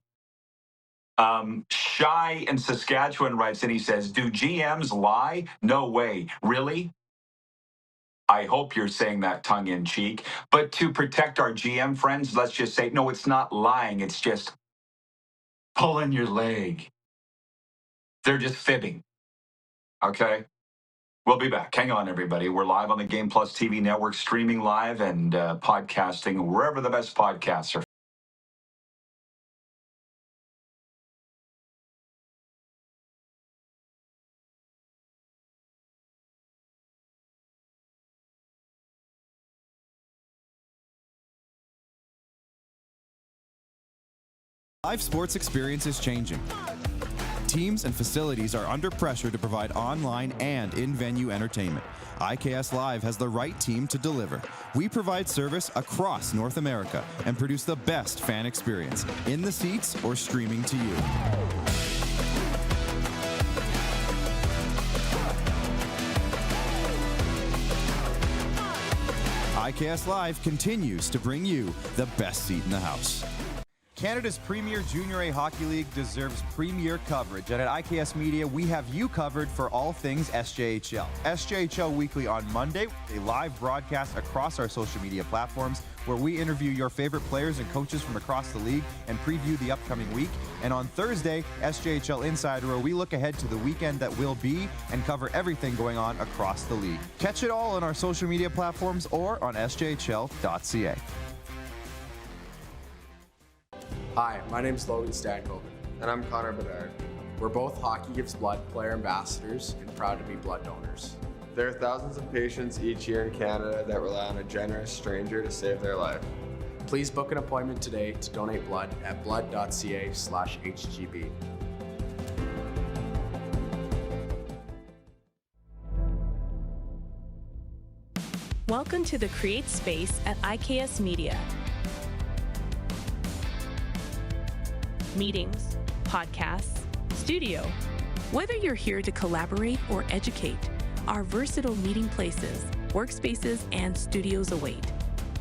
Shy in Saskatchewan writes in, he says, do GMs lie? No way. Really? I hope you're saying that tongue in cheek. But to protect our GM friends, let's just say, no, it's not lying. It's just pulling your leg. They're just fibbing. Okay? We'll be back. Hang on, everybody. We're live on the Game Plus TV network, streaming live and podcasting wherever the best podcasts are. Live sports experience is changing. Teams and facilities are under pressure to provide online and in-venue entertainment. IKS Live has the right team to deliver. We provide service across North America and produce the best fan experience, in the seats or streaming to you. IKS Live continues to bring you the best seat in the house. Canada's premier Junior A Hockey League deserves premier coverage, and at IKS Media, we have you covered for all things SJHL. SJHL Weekly on Monday, a live broadcast across our social media platforms where we interview your favorite players and coaches from across the league and preview the upcoming week. And on Thursday, SJHL Insider, where we look ahead to the weekend that will be and cover everything going on across the league. Catch it all on our social media platforms or on sjhl.ca. Hi, my name's Logan Stankoven. And I'm Connor Bedard. We're both Hockey Gives Blood player ambassadors and proud to be blood donors. There are thousands of patients each year in Canada that rely on a generous stranger to save their life. Please book an appointment today to donate blood at blood.ca/HGB. Welcome to the Create Space at IKS Media. Meetings, podcasts, studio. Whether you're here to collaborate or educate, our versatile meeting places, workspaces, and studios await.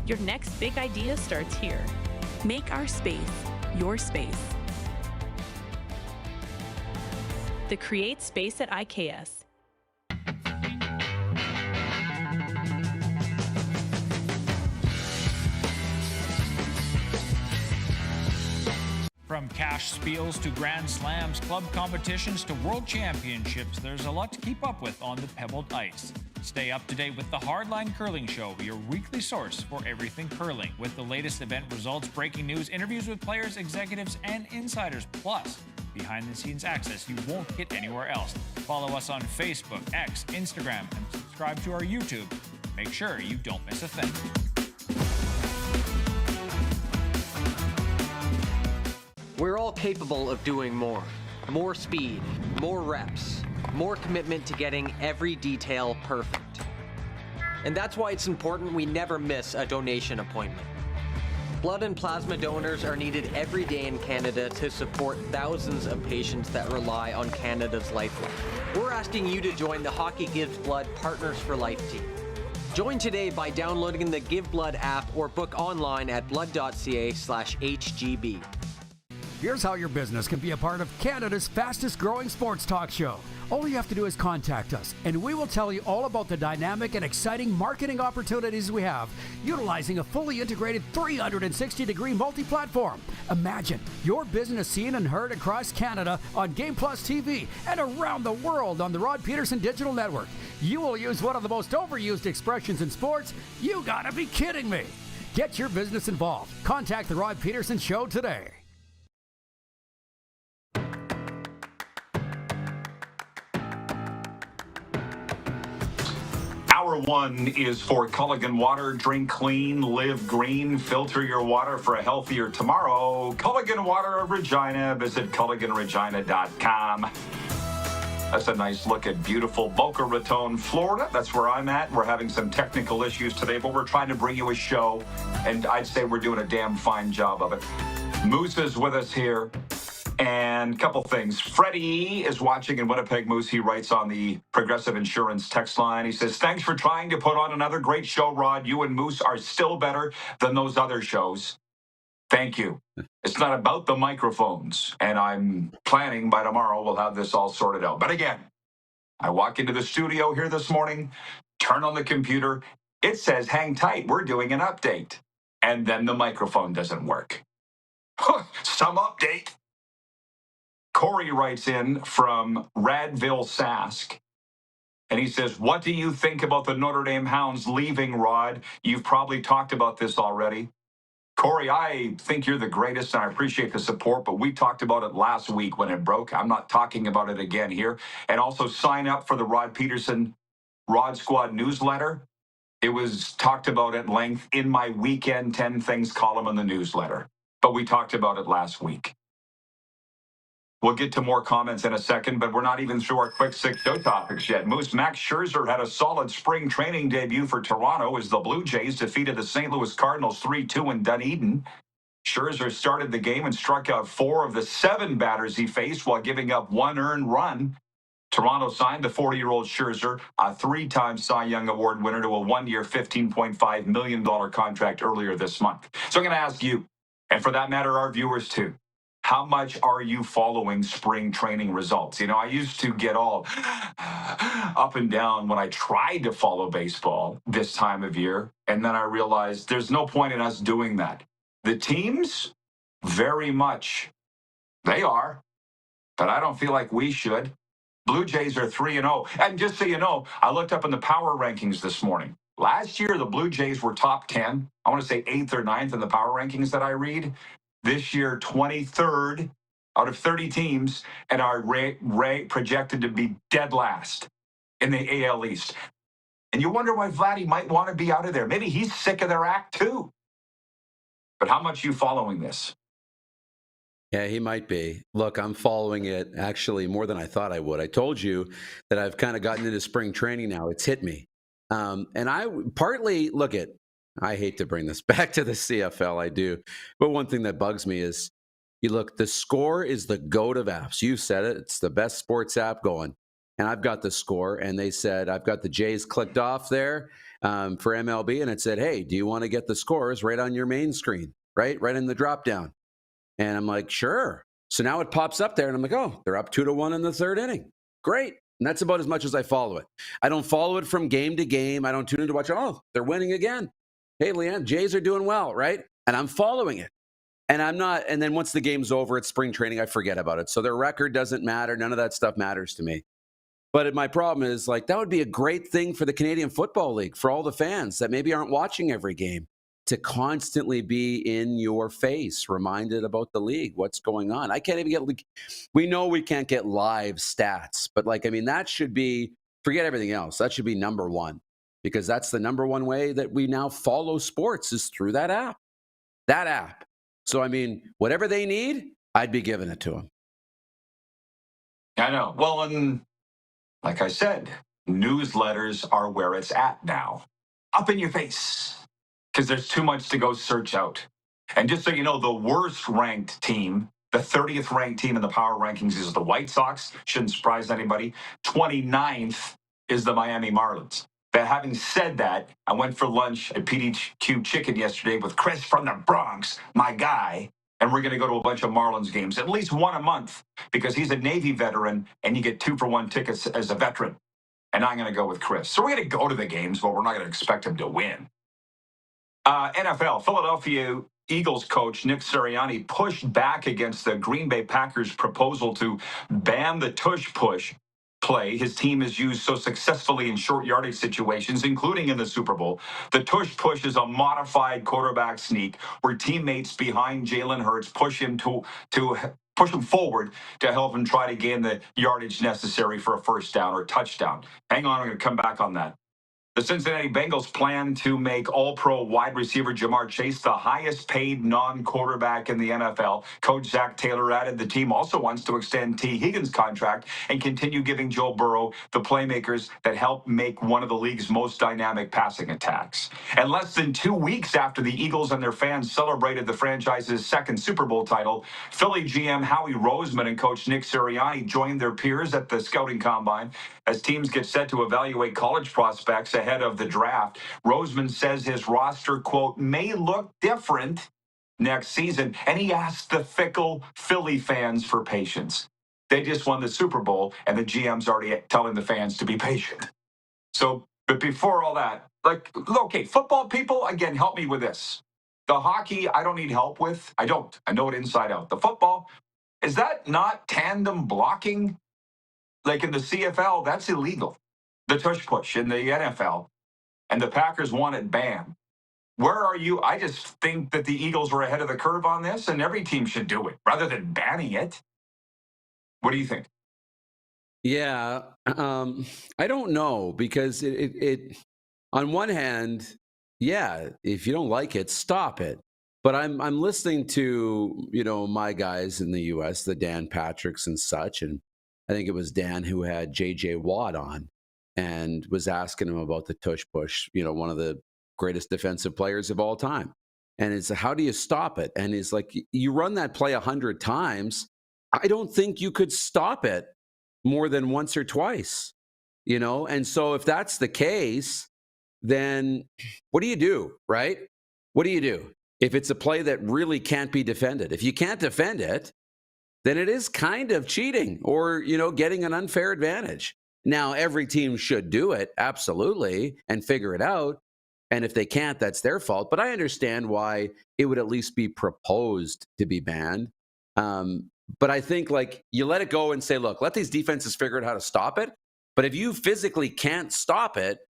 Your next big idea starts here. Make our space your space. The Create Space at IKS. From cash spiels to Grand Slams, club competitions to world championships, there's a lot to keep up with on the pebbled ice. Stay up to date with the Hardline Curling Show, your weekly source for everything curling, with the latest event results, breaking news, interviews with players, executives, and insiders, plus behind-the-scenes access you won't get anywhere else. Follow us on Facebook, X, Instagram, and subscribe to our YouTube. Make sure you don't miss a thing. We're all capable of doing more. More speed, more reps, more commitment to getting every detail perfect. And that's why it's important we never miss a donation appointment. Blood and plasma donors are needed every day in Canada to support thousands of patients that rely on Canada's lifeline. We're asking you to join the Hockey Gives Blood Partners for Life team. Join today by downloading the Give Blood app or book online at blood.ca/HGB. Here's how your business can be a part of Canada's fastest growing sports talk show. All you have to do is contact us, and we will tell you all about the dynamic and exciting marketing opportunities we have, utilizing a fully integrated 360-degree multi-platform. Imagine your business seen and heard across Canada on Game Plus TV and around the world on the Rod Pedersen Digital Network. You will use one of the most overused expressions in sports. You gotta be kidding me. Get your business involved. Contact the Rod Pedersen Show today. Hour one is for Culligan Water. Drink clean, live green, filter your water for a healthier tomorrow. Culligan Water of Regina. Visit CulliganRegina.com. That's a nice look at beautiful Boca Raton, Florida. That's where I'm at. We're having some technical issues today, but we're trying to bring you a show, and I'd say we're doing a damn fine job of it. Moose is with us here. And a couple things. Freddie is watching in Winnipeg. Moose, he writes on the Progressive Insurance text line. He says, thanks for trying to put on another great show, Rod. You and Moose are still better than those other shows. Thank you. It's not about the microphones. And I'm planning by tomorrow we'll have this all sorted out. But again, I walk into the studio here this morning, turn on the computer. It says, hang tight, we're doing an update. And then the microphone doesn't work. Some update. Corey writes in from Radville, Sask, and he says, what do you think about the Notre Dame Hounds leaving, Rod? You've probably talked about this already. Corey, I think you're the greatest, and I appreciate the support, but we talked about it last week when it broke. I'm not talking about it again here. And also sign up for the Rod Pedersen Rod Squad newsletter. It was talked about at length in my Weekend 10 Things column in the newsletter, but we talked about it last week. We'll get to more comments in a second, but we're not even through our quick six show topics yet. Moose, Max Scherzer had a solid spring training debut for Toronto as the Blue Jays defeated the St. Louis Cardinals 3-2 in Dunedin. Scherzer started the game and struck out 4 of the 7 batters he faced while giving up 1 earned run. Toronto signed the 40-year-old Scherzer, a 3-time Cy Young Award winner, to a 1-year, $15.5 million contract earlier this month. So I'm going to ask you, and for that matter, our viewers too, how much are you following spring training results? You know, I used to get all up and down when I tried to follow baseball this time of year, and then I realized there's no point in us doing that. The teams, very much, they are, but I don't feel like we should. Blue Jays are 3-0, and just so you know, I looked up in the power rankings this morning. Last year, the Blue Jays were top 10. I want to say 8th or 9th in the power rankings that I read. This year, 23rd out of 30 teams and are projected to be dead last in the AL East. And you wonder why Vladdy might want to be out of there. Maybe he's sick of their act too. But how much are you following this? Yeah, he might be. Look, I'm following it actually more than I thought I would. I told you that I've kind of gotten into spring training now. It's hit me. And I partly, I hate to bring this back to the CFL, I do. But one thing that bugs me is, the Score is the GOAT of apps. You said it. It's the best sports app going. And I've got the Score, and they said, I've got the Jays clicked off there for MLB, and it said, hey, do you want to get the scores right on your main screen, right in the drop down? And I'm like, sure. So now it pops up there, and I'm like, oh, they're up 2-1 in the third inning. Great. And that's about as much as I follow it. I don't follow it from game to game. I don't tune in to watch, oh, they're winning again. Hey, Leanne, Jays are doing well, right? And I'm following it. And I'm not, and then once the game's over, it's spring training, I forget about it. So their record doesn't matter. None of that stuff matters to me. But my problem is, that would be a great thing for the Canadian Football League, for all the fans that maybe aren't watching every game, to constantly be in your face, reminded about the league, what's going on. I can't even get, we know we can't get live stats, but that should be, forget everything else. That should be number one, because that's the number one way that we now follow sports is through that app. So, whatever they need, I'd be giving it to them. I know. Well, and like I said, newsletters are where it's at now. Up in your face. Because there's too much to go search out. And just so you know, the worst ranked team, the 30th ranked team in the power rankings is the White Sox. Shouldn't surprise anybody. 29th is the Miami Marlins. But having said that, I went for lunch at PDQ Chicken yesterday with Chris from the Bronx, my guy. And we're going to go to a bunch of Marlins games, at least one a month, because he's a Navy veteran and you get 2-for-1 tickets as a veteran. And I'm going to go with Chris. So we're going to go to the games, but we're not going to expect him to win. NFL, Philadelphia Eagles coach Nick Sirianni pushed back against the Green Bay Packers' proposal to ban the tush push play his team has used so successfully in short yardage situations, including in the Super Bowl. The tush push is a modified quarterback sneak where teammates behind Jalen Hurts push him forward to help him try to gain the yardage necessary for a first down or touchdown. Hang on, I'm going to come back on that. The Cincinnati Bengals plan to make All-Pro wide receiver Jamar Chase the highest-paid non-quarterback in the NFL. Coach Zach Taylor added the team also wants to extend T. Higgins' contract and continue giving Joe Burrow the playmakers that help make one of the league's most dynamic passing attacks. And less than 2 weeks after the Eagles and their fans celebrated the franchise's second Super Bowl title, Philly GM Howie Roseman and Coach Nick Sirianni joined their peers at the scouting combine as teams get set to evaluate college prospects ahead of the draft. Roseman says his roster, quote, may look different next season, and he asked the fickle Philly fans for patience. They just won the Super Bowl, and the GM's already telling the fans to be patient. So, but before all that, okay, football people, again, help me with this. The hockey, I don't need help with. I don't. I know it inside out. The football, is that not tandem blocking? Like in the CFL, that's illegal. The tush push in the NFL, and the Packers want it banned. Where are you? I just think that the Eagles were ahead of the curve on this, and every team should do it rather than banning it. What do you think? Yeah, I don't know, because it on one hand, yeah, if you don't like it, stop it. But I'm listening to, my guys in the U.S., the Dan Patricks and such, and I think it was Dan who had J.J. Watt on and was asking him about the tush push, one of the greatest defensive players of all time. And it's, how do you stop it? And he's like, you run that play 100 times. I don't think you could stop it more than once or twice, And so if that's the case, then what do you do, right? What do you do? If it's a play that really can't be defended, if you can't defend it, then it is kind of cheating or, getting an unfair advantage. Now, every team should do it, absolutely, and figure it out. And if they can't, that's their fault. But I understand why it would at least be proposed to be banned. But I think, you let it go and say, look, let these defenses figure out how to stop it. But if you physically can't stop it,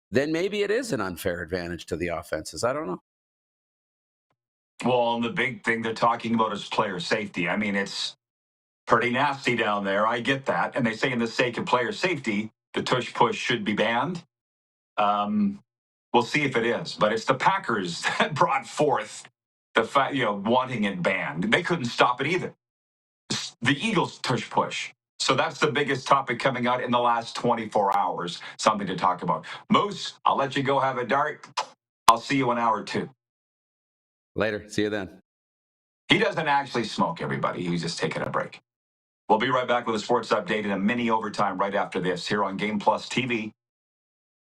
then maybe it is an unfair advantage to the offenses. I don't know. Well, and the big thing they're talking about is player safety. I mean, it's Pretty nasty down there. I get that. And they say in the sake of player safety, the tush push should be banned. We'll see if it is. But it's the Packers that brought forth the fact, wanting it banned. They couldn't stop it either. The Eagles tush push. So that's the biggest topic coming out in the last 24 hours. Something to talk about. Moose, I'll let you go have a dart. I'll see you in hour 2. Later. See you then. He doesn't actually smoke, everybody. He's just taking a break. We'll be right back with a sports update and a mini overtime right after this here on Game Plus TV,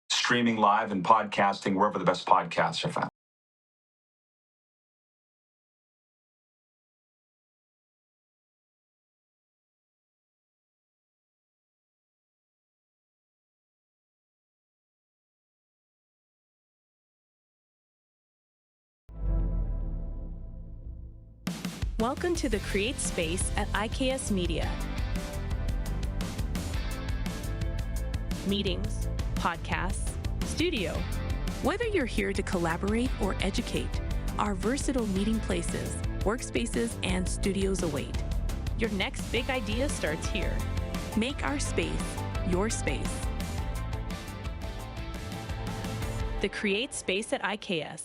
streaming live and podcasting wherever the best podcasts are found. Welcome to the Create Space at IKS Media. Meetings, podcasts, studio. Whether you're here to collaborate or educate, our versatile meeting places, workspaces, and studios await. Your next big idea starts here. Make our space your space. The Create Space at IKS.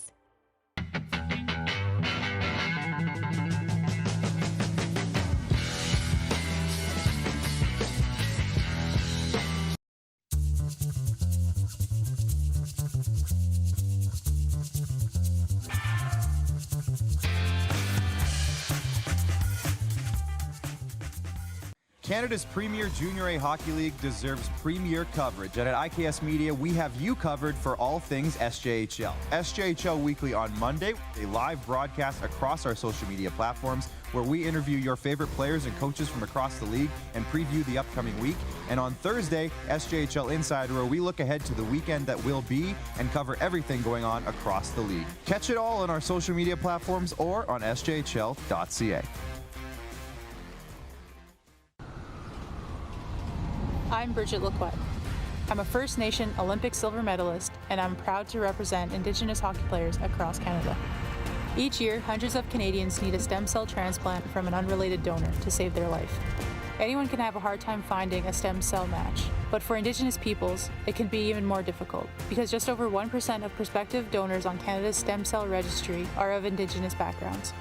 Canada's premier Junior A Hockey League deserves premier coverage, and at IKS Media, we have you covered for all things SJHL. SJHL Weekly on Monday, a live broadcast across our social media platforms where we interview your favorite players and coaches from across the league and preview the upcoming week. And on Thursday, SJHL Insider, where we look ahead to the weekend that will be and cover everything going on across the league. Catch it all on our social media platforms or on sjhl.ca. I'm Bridget Lacquette. I'm a First Nation Olympic silver medalist, and I'm proud to represent Indigenous hockey players across Canada. Each year, hundreds of Canadians need a stem cell transplant from an unrelated donor to save their life. Anyone can have a hard time finding a stem cell match, but for Indigenous peoples, it can be even more difficult because just over 1% of prospective donors on Canada's stem cell registry are of Indigenous backgrounds.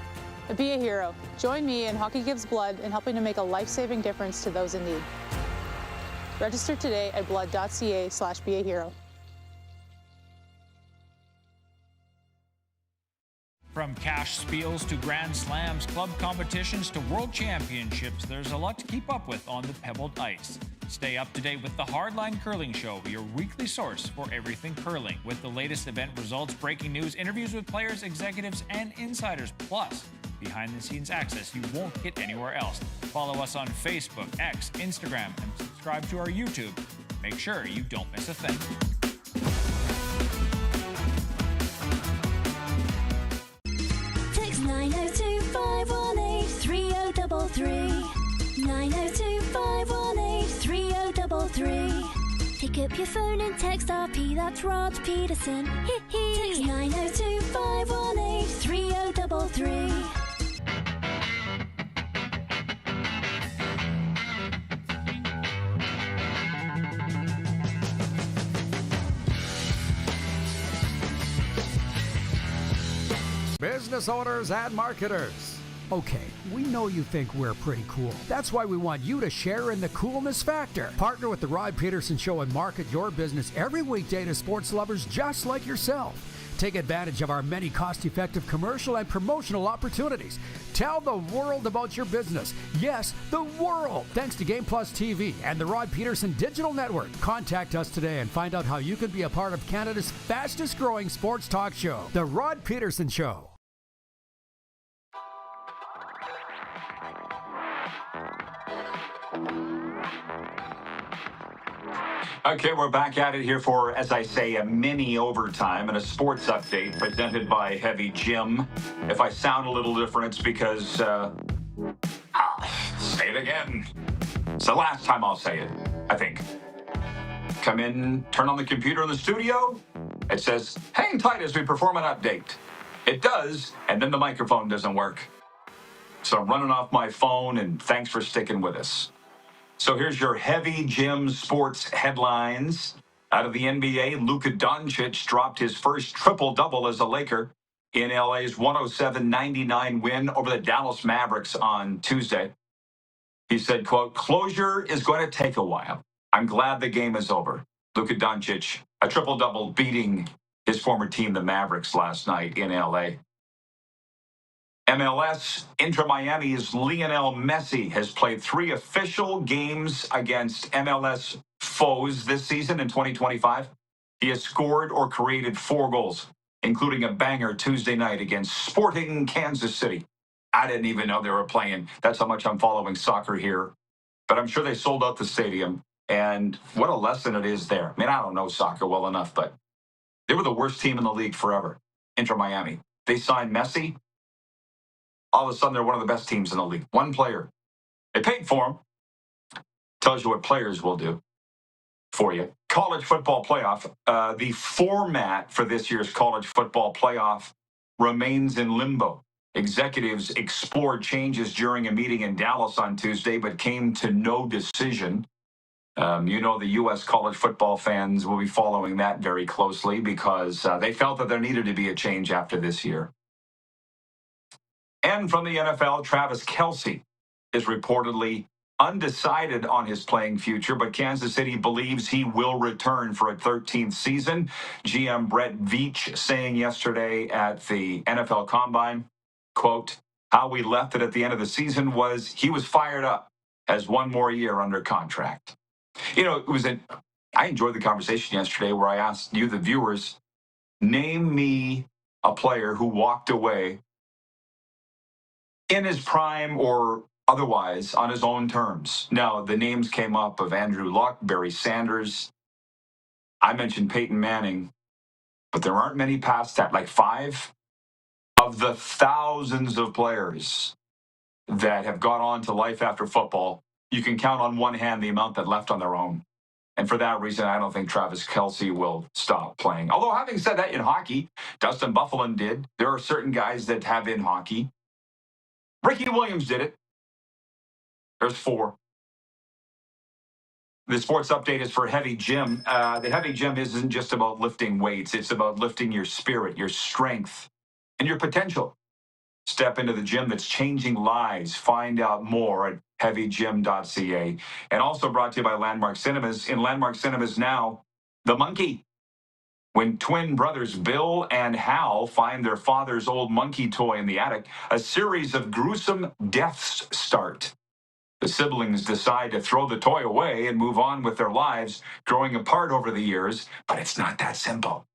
Be a hero. Join me in Hockey Gives Blood in helping to make a life-saving difference to those in need. Register today at blood.ca/beahero. From cash spiels to grand slams, club competitions to world championships, there's a lot to keep up with on the pebbled ice. Stay up to date with the Hardline Curling Show, your weekly source for everything curling, with the latest event results, breaking news, interviews with players, executives, and insiders, plus behind-the-scenes access you won't get anywhere else. Follow us on Facebook, X, Instagram, and subscribe to our YouTube. Make sure you don't miss a thing. Text 902-518-3033. 902-518-3033. Pick up your phone and text RP, that's Rod Pedersen. Text 902-518-3033. Business owners and marketers. Okay, we know you think we're pretty cool. That's why we want you to share in the coolness factor. Partner with the Rod Pedersen Show and market your business every weekday to sports lovers just like yourself. Take advantage of our many cost-effective commercial and promotional opportunities. Tell the world about your business. Yes, the world. Thanks to Game Plus TV and the Rod Pedersen Digital Network. Contact us today and find out how you can be a part of Canada's fastest-growing sports talk show, The Rod Pedersen Show. Okay, we're back at it here for, as I say, a mini overtime and a sports update presented by Heavy Jim. If I sound a little different, it's because, say it again. It's the last time I'll say it, I think. Come in, turn on the computer in the studio. It says, hang tight as we perform an update. It does, and then the microphone doesn't work. So I'm running off my phone, and thanks for sticking with us. So here's your heavy gym sports headlines. Out of the NBA, Luka Doncic dropped his first triple-double as a Laker in LA's 107-99 win over the Dallas Mavericks on Tuesday. He said, quote, "Closure is going to take a while. I'm glad the game is over." Luka Doncic, a triple-double, beating his former team, the Mavericks, last night in LA. MLS, Inter Miami's Lionel Messi has played 3 official games against MLS foes this season in 2025. He has scored or created 4 goals, including a banger Tuesday night against Sporting Kansas City. I didn't even know they were playing. That's how much I'm following soccer here. But I'm sure they sold out the stadium. And what a lesson it is there. I mean, I don't know soccer well enough, but they were the worst team in the league forever, Inter Miami. They signed Messi. All of a sudden, they're one of the best teams in the league. One player. They paid for him. Tells you what players will do for you. College football playoff. The format for this year's college football playoff remains in limbo. Executives explored changes during a meeting in Dallas on Tuesday, but came to no decision. You know, the U.S. college football fans will be following that very closely because they felt that there needed to be a change after this year. And from the NFL, Travis Kelce is reportedly undecided on his playing future, but Kansas City believes he will return for a 13th season. GM Brett Veach saying yesterday at the NFL Combine, quote, "How we left it at the end of the season was he was fired up as one more year under contract." You know, I enjoyed the conversation yesterday where I asked you, the viewers, name me a player who walked away in his prime or otherwise on his own terms. Now, the names came up of Andrew Luck, Barry Sanders. I mentioned Peyton Manning, but there aren't many past that, like 5 of the thousands of players that have gone on to life after football. You can count on one hand the amount that left on their own. And for that reason, I don't think Travis Kelce will stop playing. Although, having said that, in hockey, Dustin Byfuglien did. There are certain guys that have in hockey. Ricky Williams did it. There's 4. The sports update is for Heavy Gym. The Heavy Gym isn't just about lifting weights. It's about lifting your spirit, your strength, and your potential. Step into the gym that's changing lives. Find out more at heavygym.ca. And also brought to you by Landmark Cinemas. In Landmark Cinemas now, The Monkey. When twin brothers Bill and Hal find their father's old monkey toy in the attic, a series of gruesome deaths start. The siblings decide to throw the toy away and move on with their lives, growing apart over the years, but it's not that simple.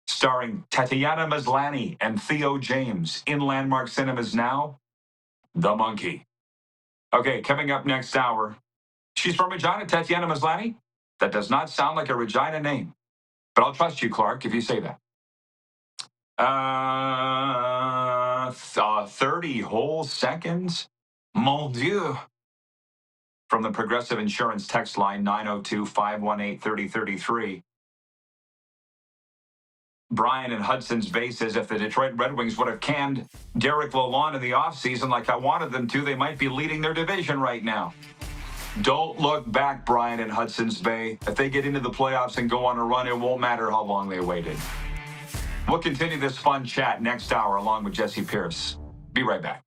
Starring Tatiana Maslany and Theo James in Landmark Cinemas now, The Monkey. Okay, coming up next hour, she's from Regina, Tatiana Maslany? That does not sound like a Regina name. But I'll trust you, Clark, if you say that. 30 whole seconds? Mon Dieu. From the Progressive Insurance text line, 902-518-3033. Brian in Hudson's Bay says if the Detroit Red Wings would have canned Derek Lalonde in the offseason like I wanted them to, they might be leading their division right now. Don't look back, Brian in Hudson's Bay. If they get into the playoffs and go on a run, it won't matter how long they waited. We'll continue this fun chat next hour along with Jessi Pierce. Be right back.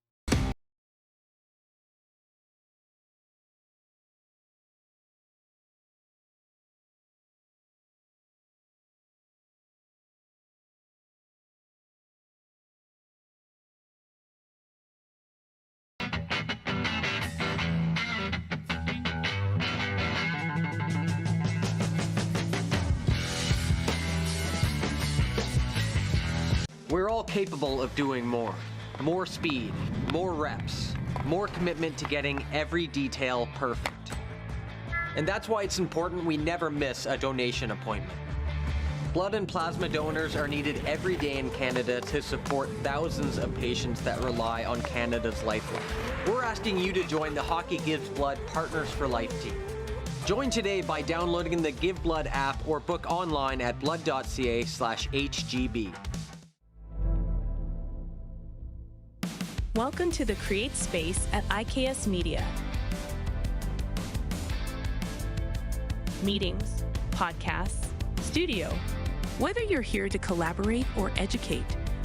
We're all capable of doing more. More speed, more reps, more commitment to getting every detail perfect. And that's why it's important we never miss a donation appointment. Blood and plasma donors are needed every day in Canada to support thousands of patients that rely on Canada's lifeline. We're asking you to join the Hockey Gives Blood Partners for Life team. Join today by downloading the Give Blood app or book online at blood.ca/HGB. Welcome to the Create Space at IKS Media. Meetings, podcasts, studio. Whether you're here to collaborate or educate,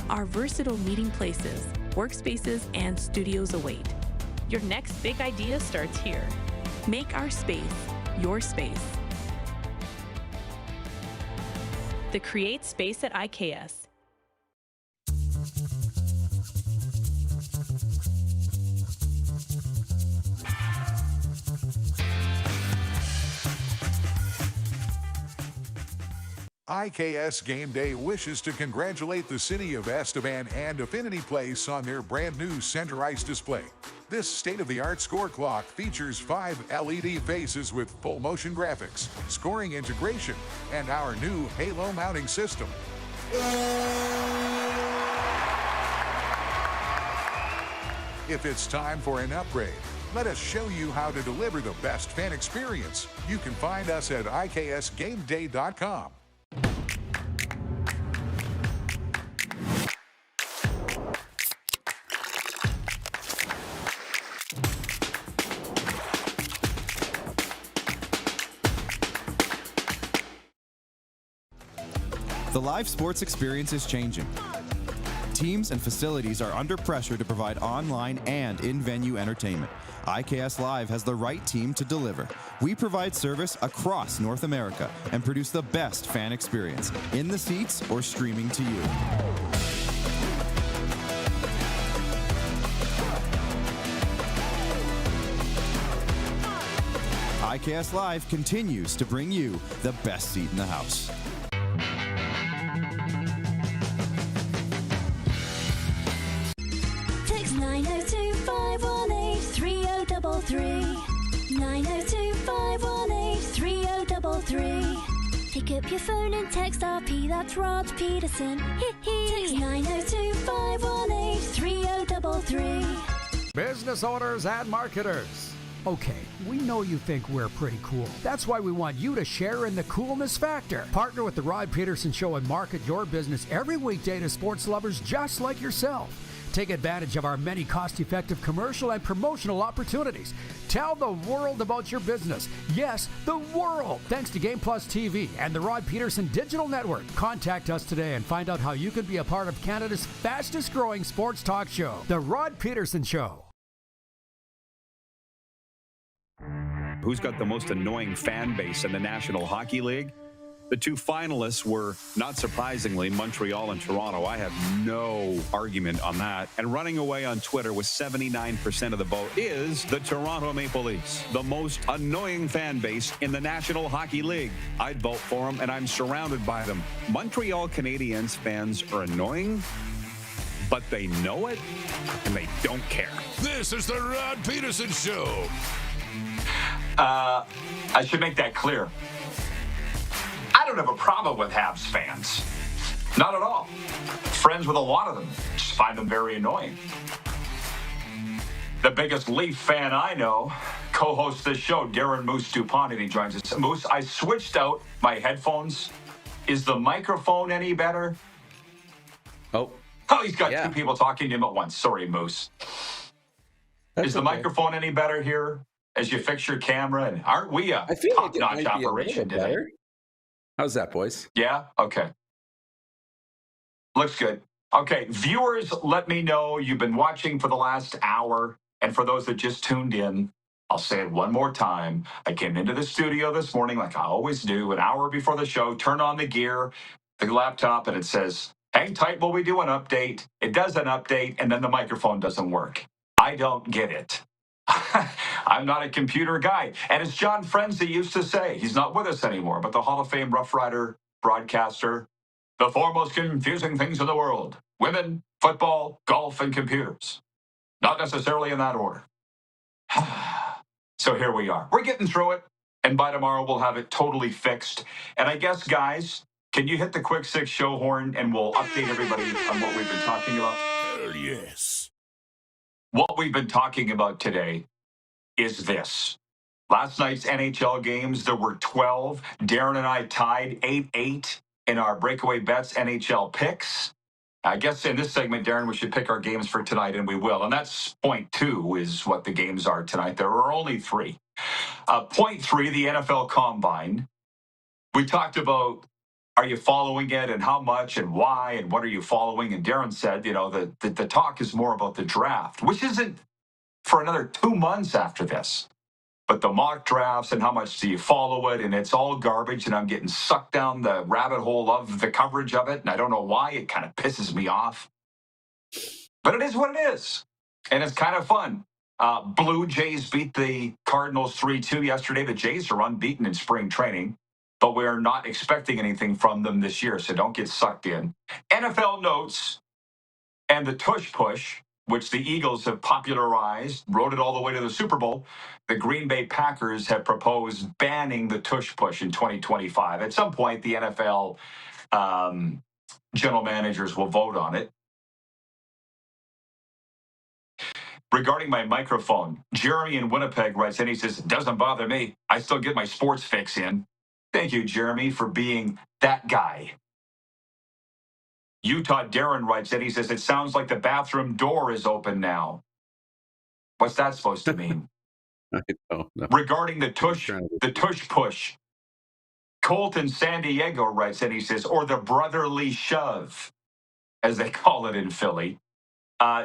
our versatile meeting places, workspaces, and studios await. Your next big idea starts here. Make our space your space. The Create Space at IKS. IKS Game Day wishes to congratulate the city of Estevan and Affinity Place on their brand new center ice display. This state-of-the-art score clock features 5 LED faces with full motion graphics, scoring integration, and our new Halo mounting system. If it's time for an upgrade, let us show you how to deliver the best fan experience. You can find us at iksgameday.com. The live sports experience is changing. Teams and facilities are under pressure to provide online and in-venue entertainment. IKS Live has the right team to deliver. We provide service across North America and produce the best fan experience, in the seats or streaming to you. IKS Live continues to bring you the best seat in the house. Text 902-518-3033. 902-518-3033. Pick up your phone and text RP, that's Rod Pedersen. Text 902-518-3033. Business owners and marketers. Okay, we know you think we're pretty cool. That's why we want you to share in the coolness factor. Partner with the Rod Pedersen Show and market your business every weekday to sports lovers just like yourself. Take advantage of our many cost-effective commercial and promotional opportunities. Tell the world about your business. Yes, the world. Thanks to Game Plus TV and the Rod Pedersen Digital Network. Contact us today and find out how you can be a part of Canada's fastest-growing sports talk show, The Rod Pedersen Show. Who's got the most annoying fan base in the National Hockey League? The two finalists were, not surprisingly, Montreal and Toronto. I have no argument on that. And running away on Twitter with 79% of the vote is the Toronto Maple Leafs, the most annoying fan base in the National Hockey League. I'd vote for them, and I'm surrounded by them. Montreal Canadiens fans are annoying, but they know it, and they don't care. This is the Rod Pedersen Show. I should make that clear. I don't have a problem with Habs fans. Not at all. Friends with a lot of them. Just find them very annoying. The biggest Leaf fan I know co-hosts this show, Darren Moose DuPont, and he joins us. Moose, I switched out my headphones. Is the microphone any better? Oh, he's got two people talking to him at once. Sorry, Moose. Is the microphone any better here as you fix your camera? And aren't we a top-notch operation today? Better. How's that, boys? Yeah? Okay. Looks good. Okay, viewers, let me know you've been watching for the last hour. And for those that just tuned in, I'll say it one more time. I came into the studio this morning like I always do, an hour before the show, turn on the gear, the laptop, and it says, hang tight while we do an update. It does an update, and then the microphone doesn't work. I don't get it. I'm not a computer guy. And as John Frenzy used to say, he's not with us anymore, but the Hall of Fame Rough Rider broadcaster, the four most confusing things in the world: women, football, golf, and computers. Not necessarily in that order. So here we are. We're getting through it, and by tomorrow we'll have it totally fixed. And I guess, guys, can you hit the quick six show horn and we'll update everybody on what we've been talking about? Hell yes. What we've been talking about today is this. Last night's NHL games, there were 12. Darren and I tied 8-8 in our breakaway bets NHL picks. I guess in this segment, Darren, we should pick our games for tonight, and we will. And that's point 2 is what the games are tonight. There are only 3. Point 3, the NFL Combine. We talked about, are you following it and how much and why and what are you following? And Darren said, the talk is more about the draft, which isn't for another 2 months after this. But the mock drafts and how much do you follow it, and it's all garbage, and I'm getting sucked down the rabbit hole of the coverage of it, and I don't know why. It kind of pisses me off. But it is what it is, and it's kind of fun. Blue Jays beat the Cardinals 3-2 yesterday. The Jays are unbeaten in spring training, but we're not expecting anything from them this year, so don't get sucked in. NFL notes and the tush push, which the Eagles have popularized, rode it all the way to the Super Bowl. The Green Bay Packers have proposed banning the tush push in 2025. At some point, the NFL general managers will vote on it. Regarding my microphone, Jeremy in Winnipeg writes in, he says, it doesn't bother me. I still get my sports fix in. Thank you, Jeremy, for being that guy. Utah Darren writes in, he says, it sounds like the bathroom door is open now. What's that supposed to mean? I don't know. Regarding the tush push, Colt in San Diego writes in, he says, or the brotherly shove, as they call it in Philly.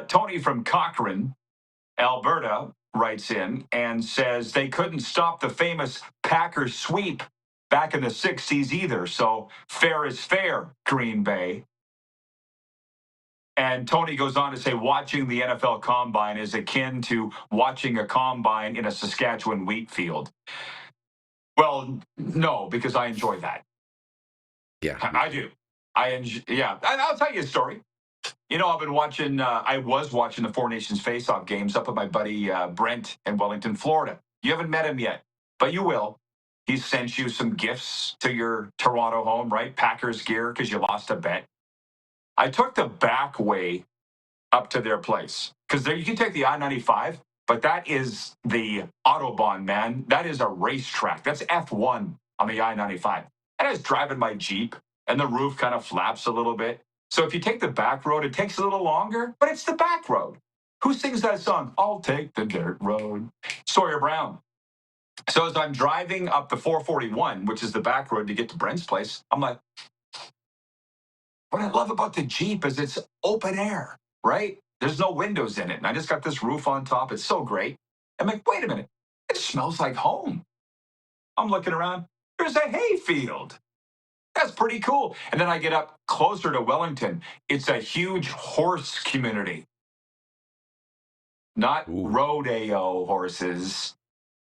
Tony from Cochrane, Alberta, writes in and says they couldn't stop the famous Packers sweep back in the 60s either. So fair is fair, Green Bay. And Tony goes on to say watching the NFL Combine is akin to watching a combine in a Saskatchewan wheat field. Well, no, because I enjoy that. Yeah, I do. I'll tell you a story. I've been watching, I was watching the Four Nations Face-Off games up with my buddy Brent in Wellington, Florida. You haven't met him yet, but you will. He sent you some gifts to your Toronto home, right? Packers gear, because you lost a bet. I took the back way up to their place, because there you can take the I-95, but that is the Autobahn, man. That is a racetrack. That's F1 on the I-95. And I was driving my Jeep, and the roof kind of flaps a little bit. So if you take the back road, it takes a little longer, but it's the back road. Who sings that song? I'll take the dirt road. Sawyer Brown. So as I'm driving up the 441, which is the back road to get to Brent's place, I'm like, what I love about the Jeep is it's open air, right? There's no windows in it. And I just got this roof on top. It's so great. I'm like, wait a minute. It smells like home. I'm looking around. There's a hay field. That's pretty cool. And then I get up closer to Wellington. It's a huge horse community. Not rodeo horses,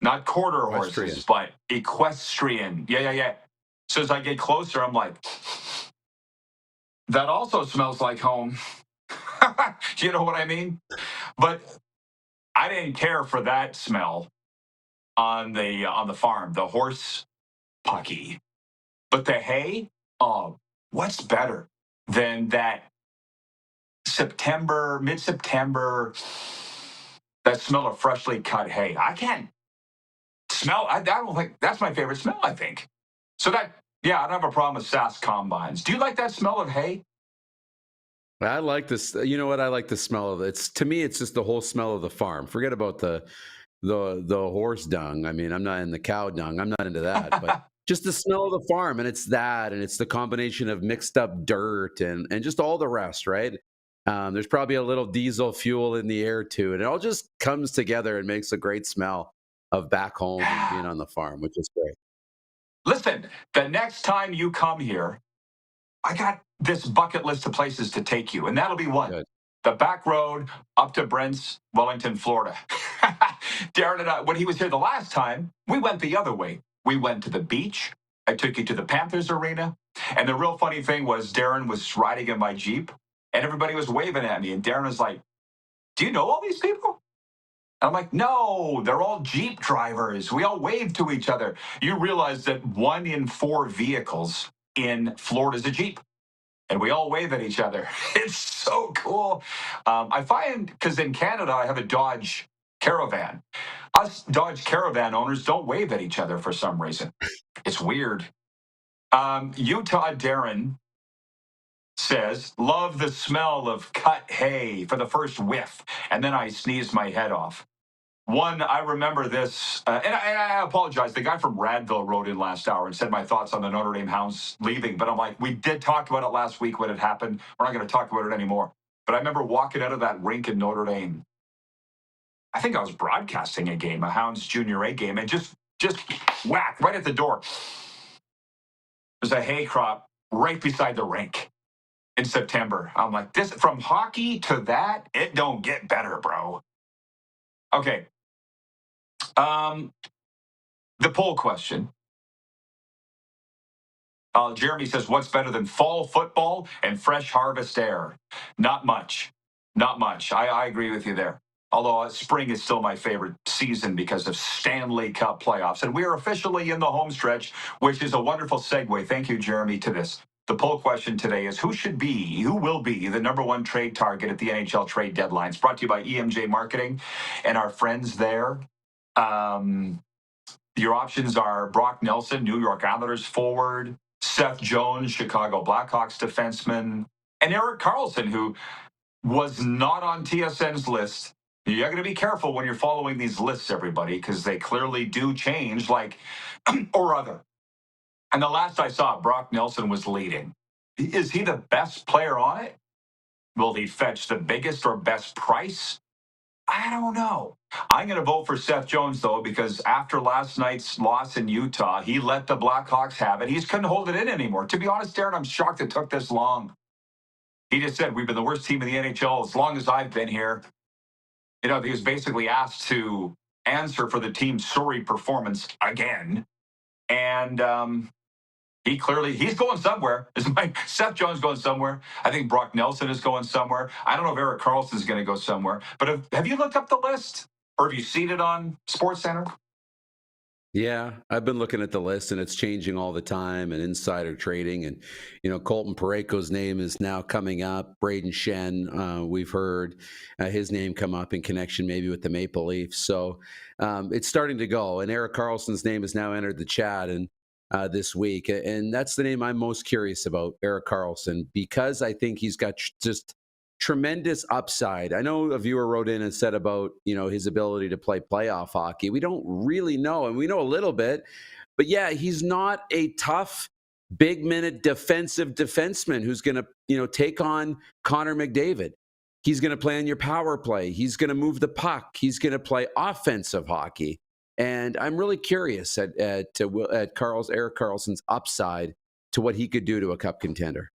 not quarter horses, but equestrian. Yeah. So as I get closer, I'm like, that also smells like home. You know what I mean? But I didn't care for that smell on the farm, the horse pucky. But the hay, what's better than that mid-September, that smell of freshly cut hay? I can't smell, I don't think, that's my favorite smell, I think. So I don't have a problem with Sask combines. Do you like that smell of hay? I like this. You know what? I like the smell of it. To me, it's just the whole smell of the farm. Forget about the horse dung. I mean, I'm not in the cow dung. I'm not into that, but just the smell of the farm, and it's the combination of mixed up dirt and just all the rest, right? There's probably a little diesel fuel in the air too, and it all just comes together and makes a great smell of back home and being on the farm, which is great. Listen, the next time you come here, I got this bucket list of places to take you, and that'll be one. Good. The back road up to Brent's, Wellington, Florida. Darren and I, when he was here the last time, we went the other way. We went to the beach. I took you to the Panthers arena. And the real funny thing was Darren was riding in my Jeep, and everybody was waving at me. And Darren was like, do you know all these people? And I'm like, no, they're all Jeep drivers. We all wave to each other. You realize that 1 in 4 vehicles in Florida is a Jeep. And we all wave at each other. It's so cool. I find, because in Canada, I have a Dodge Caravan. Us Dodge Caravan owners don't wave at each other for some reason. It's weird. Utah Darren says, love the smell of cut hay for the first whiff, and then I sneezed my head off. One, I remember this, and I apologize. The guy from Radville wrote in last hour and said my thoughts on the Notre Dame Hounds leaving. But I'm like, we did talk about it last week when it happened. We're not going to talk about it anymore. But I remember walking out of that rink in Notre Dame. I think I was broadcasting a game, a Hounds Junior A game, and just whack right at the door. There's a hay crop right beside the rink in September. I'm like, this from hockey to that, it don't get better, bro. Okay. The poll question. Jeremy says, what's better than fall football and fresh harvest air? Not much. Not much. I agree with you there. Although spring is still my favorite season because of Stanley Cup playoffs. And we are officially in the home stretch, which is a wonderful segue. Thank you, Jeremy, to this. The poll question today is who will be the number one trade target at the NHL trade deadline? It's brought to you by EMJ Marketing and our friends there. Your options are Brock Nelson, New York Islanders forward, Seth Jones, Chicago Blackhawks defenseman, and Erik Karlsson, who was not on TSN's list. You're going to be careful when you're following these lists, everybody, because they clearly do change, like, or other. And the last I saw, Brock Nelson was leading. Is he the best player on it? Will he fetch the biggest or best price? I don't know. I'm going to vote for Seth Jones, though, because after last night's loss in Utah, he let the Blackhawks have it. He just couldn't hold it in anymore. To be honest, Darren, I'm shocked it took this long. He just said, we've been the worst team in the NHL as long as I've been here. You know, he was basically asked to answer for the team's sorry performance again. And he's going somewhere. Seth Jones going somewhere. I think Brock Nelson is going somewhere. I don't know if Erik Karlsson is going to go somewhere. But have you looked up the list? Or have you seen it on SportsCenter? Yeah, I've been looking at the list, and it's changing all the time, and insider trading. And, Colton Parayko's name is now coming up. Braden Shen, we've heard his name come up in connection maybe with the Maple Leafs. So it's starting to go. And Erik Karlsson's name has now entered the chat this week. And that's the name I'm most curious about, Erik Karlsson, because I think he's got just tremendous upside. I know a viewer wrote in and said about, his ability to play playoff hockey. We don't really know, and we know a little bit, but yeah, he's not a tough, big minute defensive defenseman who's going to, take on Connor McDavid. He's going to play on your power play. He's going to move the puck. He's going to play offensive hockey. And I'm really curious at Erik Karlsson's upside to what he could do to a cup contender.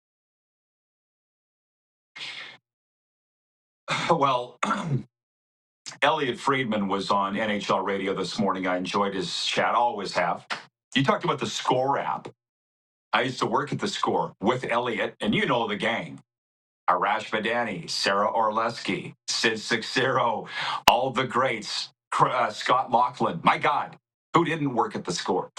Well, Elliot Friedman was on NHL radio this morning. I enjoyed his chat, always have. You talked about the Score app. I used to work at the Score with Elliot, and you know the gang. Arash Madani, Sarah Orlesky, Sid Sixero, all the greats, Scott Laughlin. My God, who didn't work at the Score?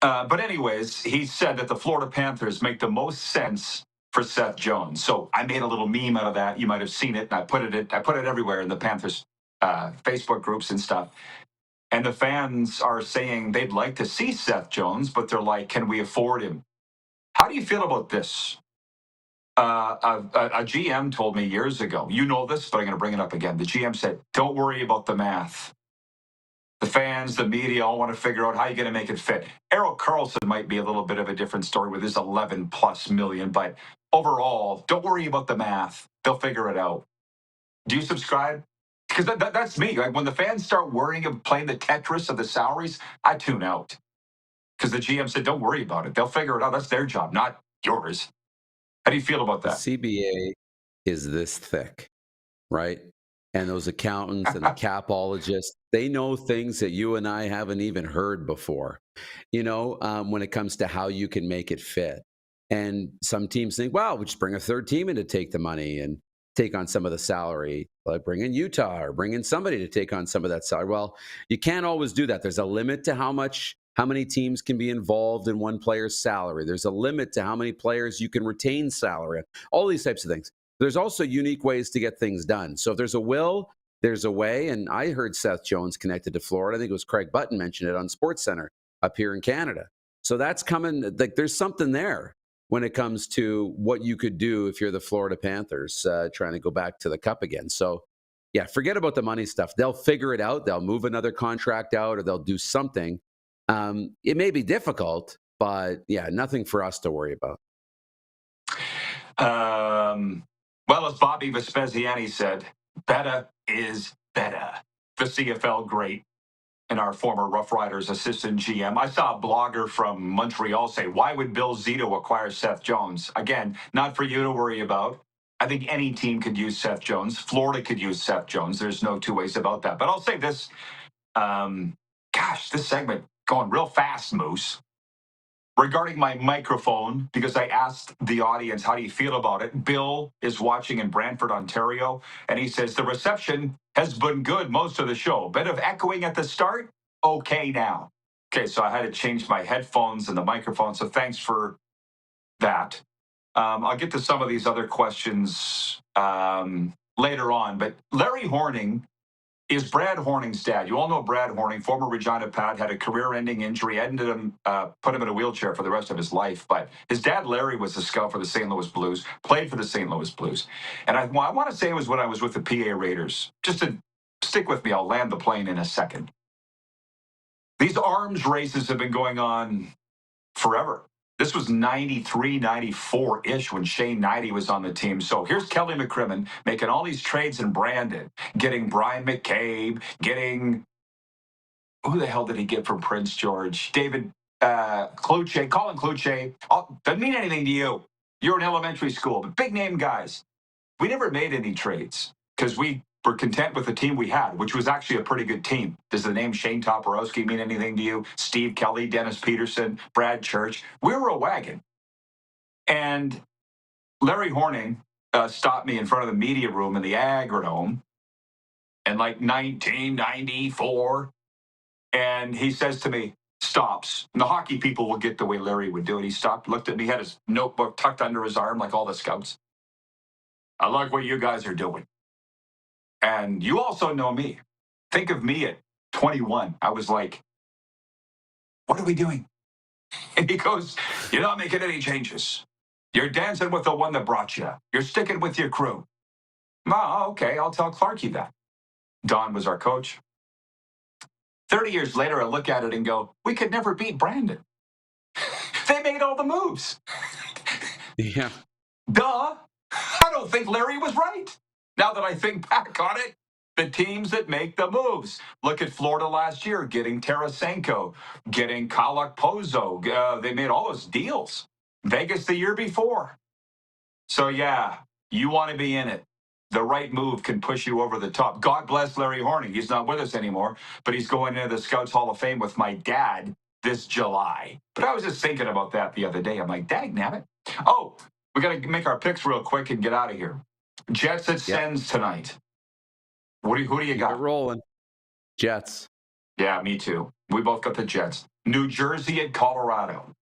But anyways, he said that the Florida Panthers make the most sense for Seth Jones. So I made a little meme out of that. You might have seen it, and I put it everywhere in the Panthers Facebook groups and stuff. And the fans are saying they'd like to see Seth Jones, but they're like, can we afford him? How do you feel about this? A GM told me years ago, you know this, but I'm going to bring it up again. The GM said, don't worry about the math. The fans, the media all want to figure out how you're going to make it fit. Erik Karlsson might be a little bit of a different story with his 11+ million, but overall, don't worry about the math. They'll figure it out. Do you subscribe? Because that's me. Like when the fans start worrying about playing the Tetris of the salaries, I tune out. Because the GM said, don't worry about it. They'll figure it out. That's their job, not yours. How do you feel about that? CBA is this thick, right? And those accountants and the capologists, they know things that you and I haven't even heard before, when it comes to how you can make it fit. And some teams think, well, we just bring a third team in to take the money and take on some of the salary, like bring in Utah or bring in somebody to take on some of that salary. Well, you can't always do that. There's a limit to how many teams can be involved in one player's salary. There's a limit to how many players you can retain salary, all these types of things. There's also unique ways to get things done. So if there's a will, there's a way. And I heard Seth Jones connected to Florida. I think it was Craig Button mentioned it on SportsCenter up here in Canada. So that's coming. Like there's something there. when it comes to what you could do if you're the Florida Panthers trying to go back to the Cup again. So, yeah, forget about the money stuff. They'll figure it out. They'll move another contract out or they'll do something. It may be difficult, but, yeah, nothing for us to worry about. Well, as Bobby Vespasiani said, better is better. The CFL great and our former Rough Riders assistant GM. I saw a blogger from Montreal say, why would Bill Zito acquire Seth Jones? Again, not for you to worry about. I think any team could use Seth Jones. Florida could use Seth Jones. There's no two ways about that. But I'll say this. This segment going real fast, Moose. Regarding my microphone, because I asked the audience, how do you feel about it? Bill is watching in Brantford, Ontario, and he says, the reception has been good most of the show. Bit of echoing at the start, okay now. Okay, so I had to change my headphones and the microphone, so thanks for that. I'll get to some of these other questions later on, but Larry Horning is Brad Horning's dad. You all know Brad Horning, former Regina Pat, had a career-ending injury, put him in a wheelchair for the rest of his life. But his dad, Larry, was a scout for the St. Louis Blues, played for the St. Louis Blues. And I want to say it was when I was with the PA Raiders. Just to stick with me, I'll land the plane in a second. These arms races have been going on forever. This was 93, 94-ish when Shane Knighty was on the team. So here's Kelly McCrimmon making all these trades in Brandon, getting Brian McCabe, getting, who the hell did he get from Prince George? David Cloutier, Colin Cloutier. Doesn't mean anything to you. You're in elementary school, but big name guys. We never made any trades because we were content with the team we had, which was actually a pretty good team. Does the name Shane Toporowski mean anything to you? Steve Kelly, Dennis Pedersen, Brad Church. We were a wagon. And Larry Horning stopped me in front of the media room in the Agrodome in like 1994. And he says to me, stops. And the hockey people will get the way Larry would do it. He stopped, looked at me, had his notebook tucked under his arm like all the scouts. I like what you guys are doing. And you also know me. Think of me at 21. I was like, what are we doing? And he goes, you're not making any changes. You're dancing with the one that brought you. You're sticking with your crew. Oh, okay, I'll tell Clarkie that. Don was our coach. 30 years later, I look at it and go, we could never beat Brandon. They made all the moves. Yeah. Duh. I don't think Larry was right. Now that I think back on it, the teams that make the moves. Look at Florida last year, getting Tarasenko, getting Kalak Pozo. They made all those deals. Vegas the year before. So, yeah, you want to be in it. The right move can push you over the top. God bless Larry Horning. He's not with us anymore, but he's going into the Scouts Hall of Fame with my dad this July. But I was just thinking about that the other day. I'm like, dang, nabbit. Oh, we got to make our picks real quick and get out of here. Jets at Sens tonight. Who do you got? Keep it rolling. Jets. Yeah, me too. We both got the Jets. New Jersey at Colorado.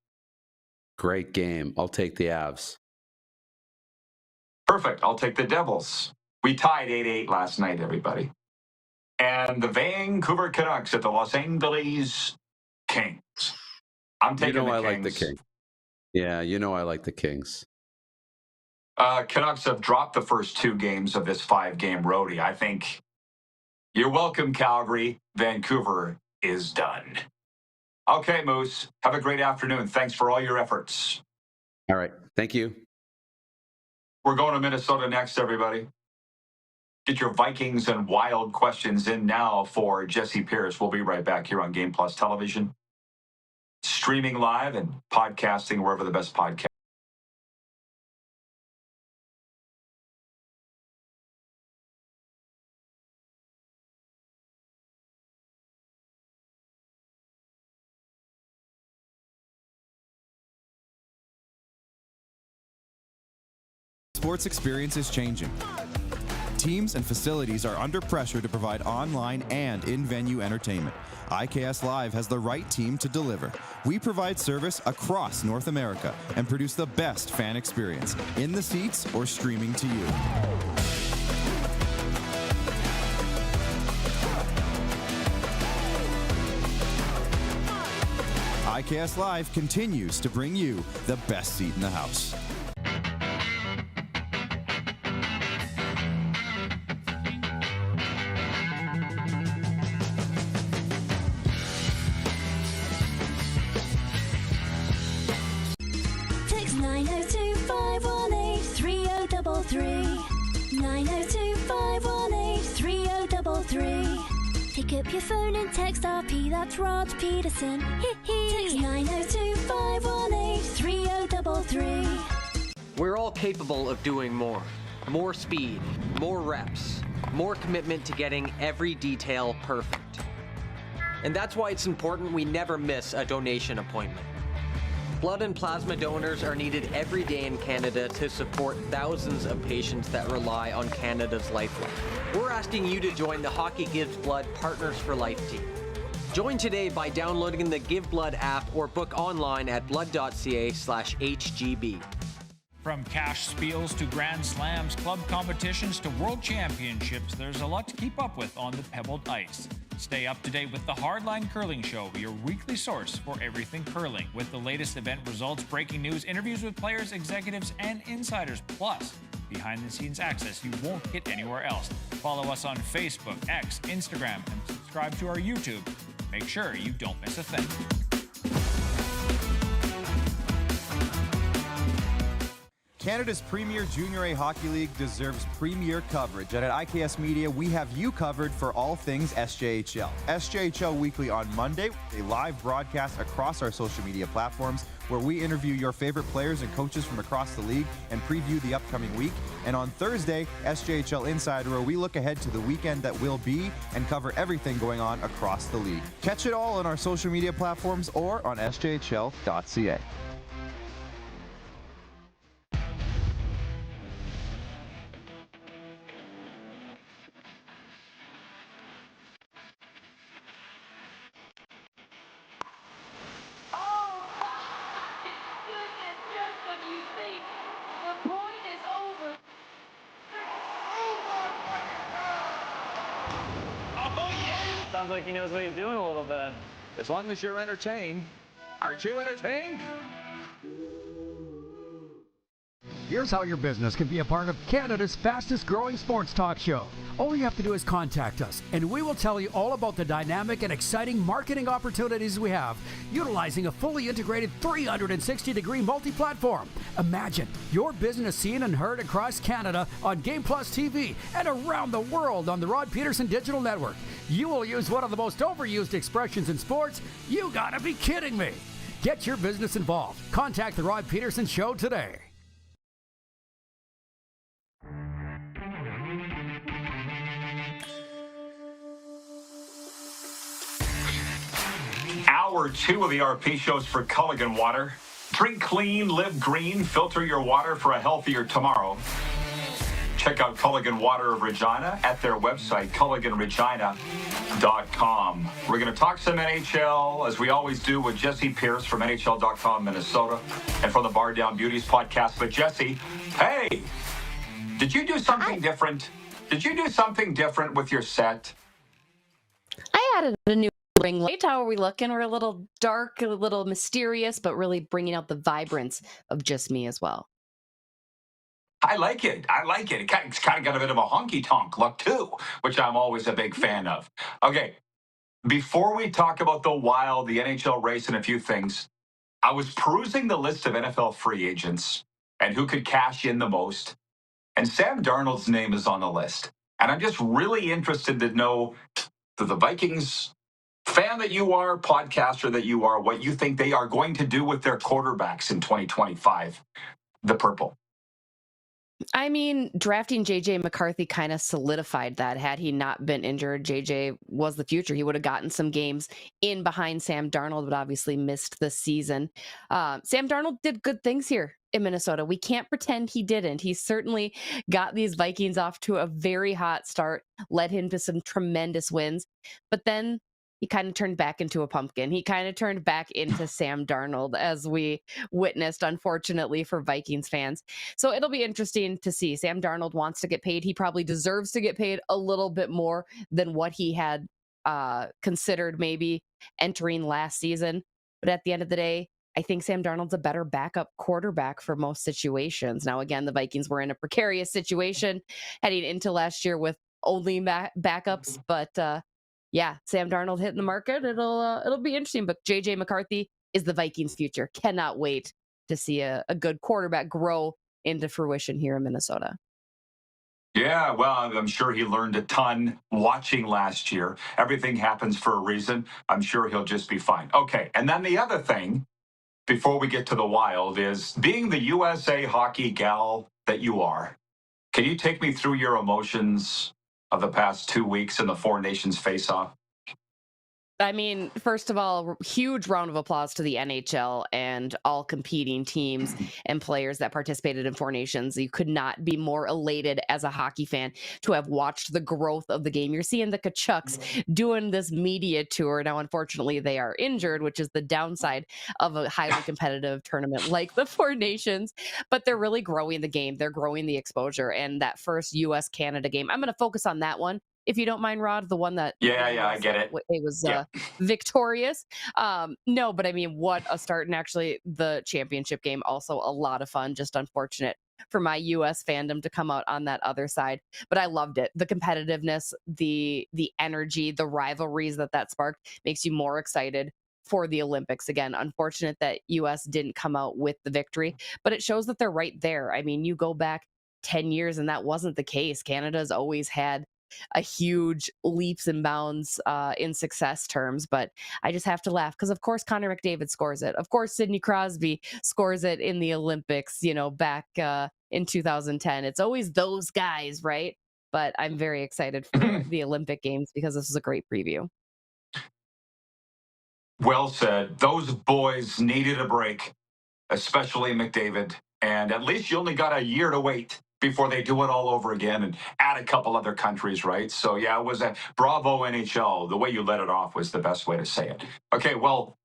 Great game. I'll take the Avs. Perfect. I'll take the Devils. We tied 8-8 last night, everybody. And the Vancouver Canucks at the Los Angeles Kings. I'm taking the Kings. I like the Kings. Yeah, I like the Kings. Canucks have dropped the first two games of this 5-game roadie. I think you're welcome, Calgary. Vancouver is done. Okay, Moose. Have a great afternoon. Thanks for all your efforts. All right. Thank you. We're going to Minnesota next, everybody. Get your Vikings and Wild questions in now for Jessi Pierce. We'll be right back here on Game Plus Television. Streaming live and podcasting wherever the best podcast. Sports experience is changing. Teams and facilities are under pressure to provide online and in-venue entertainment. IKS Live has the right team to deliver. We provide service across North America and produce the best fan experience, in the seats or streaming to you. IKS Live continues to bring you the best seat in the house. Text 902-518-3033. 902-518-3033. Pick up your phone and text RP, that's Rod Pedersen. Text 902-518-3033. We're all capable of doing more. More speed, more reps, more commitment to getting every detail perfect. And that's why it's important we never miss a donation appointment. Blood and plasma donors are needed every day in Canada to support thousands of patients that rely on Canada's lifeline. We're asking you to join the Hockey Gives Blood Partners for Life team. Join today by downloading the Give Blood app or book online at blood.ca/HGB. From cash spiels to Grand Slams, club competitions to world championships, there's a lot to keep up with on the pebbled ice. Stay up to date with the Hardline Curling Show, your weekly source for everything curling, with the latest event results, breaking news, interviews with players, executives, and insiders, plus behind-the-scenes access you won't get anywhere else. Follow us on Facebook, X, Instagram, and subscribe to our YouTube. Make sure you don't miss a thing. Canada's premier Junior A Hockey League deserves premier coverage, and at IKS Media, we have you covered for all things SJHL. SJHL Weekly on Monday, a live broadcast across our social media platforms where we interview your favorite players and coaches from across the league and preview the upcoming week. And on Thursday, SJHL Insider, where we look ahead to the weekend that will be and cover everything going on across the league. Catch it all on our social media platforms or on sjhl.ca. Sounds like he knows what he's doing a little bit. As long as you're entertained. Aren't you entertained? Here's how your business can be a part of Canada's fastest growing sports talk show. All you have to do is contact us, and we will tell you all about the dynamic and exciting marketing opportunities we have, utilizing a fully integrated 360-degree multi-platform. Imagine your business seen and heard across Canada on Game Plus TV and around the world on the Rod Pedersen Digital Network. You will use one of the most overused expressions in sports. You gotta be kidding me. Get your business involved. Contact the Rod Pedersen Show today. Hour 2 of the RP shows for Culligan Water. Drink clean, live green, filter your water for a healthier tomorrow. Check out Culligan Water of Regina at their website, culliganregina.com. We're going to talk some NHL, as we always do, with Jessi Pierce from NHL.com Minnesota and from the Bar Down Beauties podcast. But Jessi, hey, did you do something different? Did you do something different with your set? I added a new ring light. How are we looking? We're a little dark, a little mysterious, but really bringing out the vibrance of just me as well. I like it. It's kind of got a bit of a honky-tonk look, too, which I'm always a big fan of. Okay, before we talk about the Wild, the NHL race, and a few things, I was perusing the list of NFL free agents and who could cash in the most, and Sam Darnold's name is on the list. And I'm just really interested to know, the Vikings fan that you are, podcaster that you are, what you think they are going to do with their quarterbacks in 2025, the purple. I mean, drafting JJ McCarthy kind of solidified that. Had he not been injured, JJ was the future. He would have gotten some games in behind Sam Darnold, but obviously missed the season. Sam Darnold did good things here in Minnesota. We can't pretend he didn't. He certainly got these Vikings off to a very hot start, led him to some tremendous wins, but then he kind of turned back into a pumpkin. He kind of turned back into Sam Darnold, as we witnessed, unfortunately, for Vikings fans. So it'll be interesting to see. Sam Darnold wants to get paid. He probably deserves to get paid a little bit more than what he had considered maybe entering last season. But at the end of the day, I think Sam Darnold's a better backup quarterback for most situations. Now, again, the Vikings were in a precarious situation heading into last year with only backups, but yeah, Sam Darnold hitting the market. It'll be interesting. But JJ McCarthy is the Vikings' future. Cannot wait to see a good quarterback grow into fruition here in Minnesota. Yeah, well, I'm sure he learned a ton watching last year. Everything happens for a reason. I'm sure he'll just be fine. Okay, and then the other thing before we get to the Wild is being the USA hockey gal that you are. Can you take me through your emotions of the past 2 weeks in the Four Nations face-off? I mean, first of all, huge round of applause to the NHL and all competing teams and players that participated in Four Nations. You could not be more elated as a hockey fan to have watched the growth of the game. You're seeing the Kachucks doing this media tour. Now, unfortunately, they are injured, which is the downside of a highly competitive tournament like the Four Nations, but they're really growing the game. They're growing the exposure. And that first US-Canada game, I'm going to focus on that one, if you don't mind, Rod, the one that Yeah, I get it. it was Yeah. victorious. No, but I mean, what a start. And actually, the championship game, also a lot of fun. Just unfortunate for my US fandom to come out on that other side. But I loved it. The competitiveness, the energy, the rivalries that sparked makes you more excited for the Olympics. Again, unfortunate that US didn't come out with the victory, but it shows that they're right there. I mean, you go back 10 years and that wasn't the case. Canada's always had a huge leaps and bounds in success terms, but I just have to laugh because of course Connor McDavid scores it. Of course Sidney Crosby scores it in the Olympics, back in 2010. It's always those guys, right? But I'm very excited for the Olympic Games because this is a great preview. Well said. Those boys needed a break, especially McDavid. And at least you only got a year to wait before they do it all over again and add a couple other countries, right? So, yeah, it was a bravo NHL. The way you let it off was the best way to say it. Okay, well,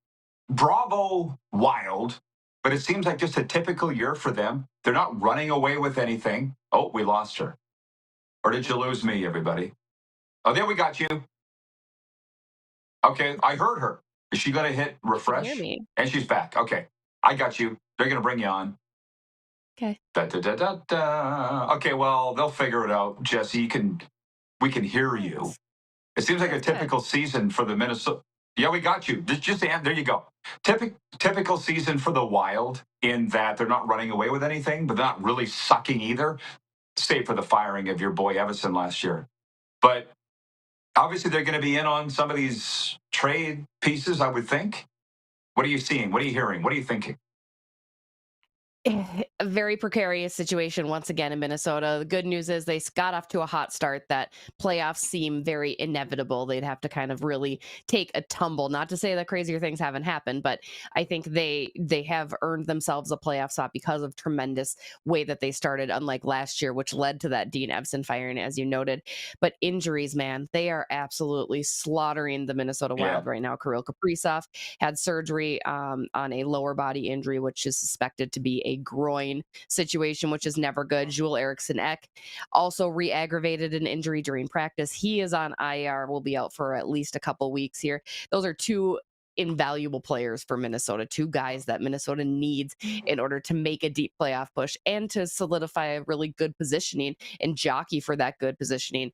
bravo Wild, but it seems like just a typical year for them. They're not running away with anything. Oh, we lost her. Or did you lose me, everybody? Oh, there we got you. Okay, I heard her. Is she going to hit refresh? Hear me. And she's back. Okay, I got you. They're going to bring you on. Okay. Okay, well, they'll figure it out. Jessi, we can hear you. It seems like a typical season for the Minnesota. Yeah, we got you. Just there you go. Typical season for the Wild in that they're not running away with anything, but they're not really sucking either, save for the firing of your boy Everson last year. But obviously they're going to be in on some of these trade pieces, I would think. What are you seeing? What are you hearing? What are you thinking? A very precarious situation once again in Minnesota. The good news is they got off to a hot start. That playoffs seem very inevitable. They'd have to kind of really take a tumble. Not to say that crazier things haven't happened, but I think they have earned themselves a playoff spot because of tremendous way that they started, unlike last year, which led to that Dean Evason firing, as you noted. But injuries, man, they are absolutely slaughtering the Minnesota Wild right now. Kirill Kaprizov had surgery on a lower body injury, which is suspected to be a groin situation, which is never good. Joel Eriksson Ek also re-aggravated an injury during practice. He is on IR, will be out for at least a couple weeks here. Those are two invaluable players for Minnesota, two guys that Minnesota needs in order to make a deep playoff push and to solidify a really good positioning and jockey for that good positioning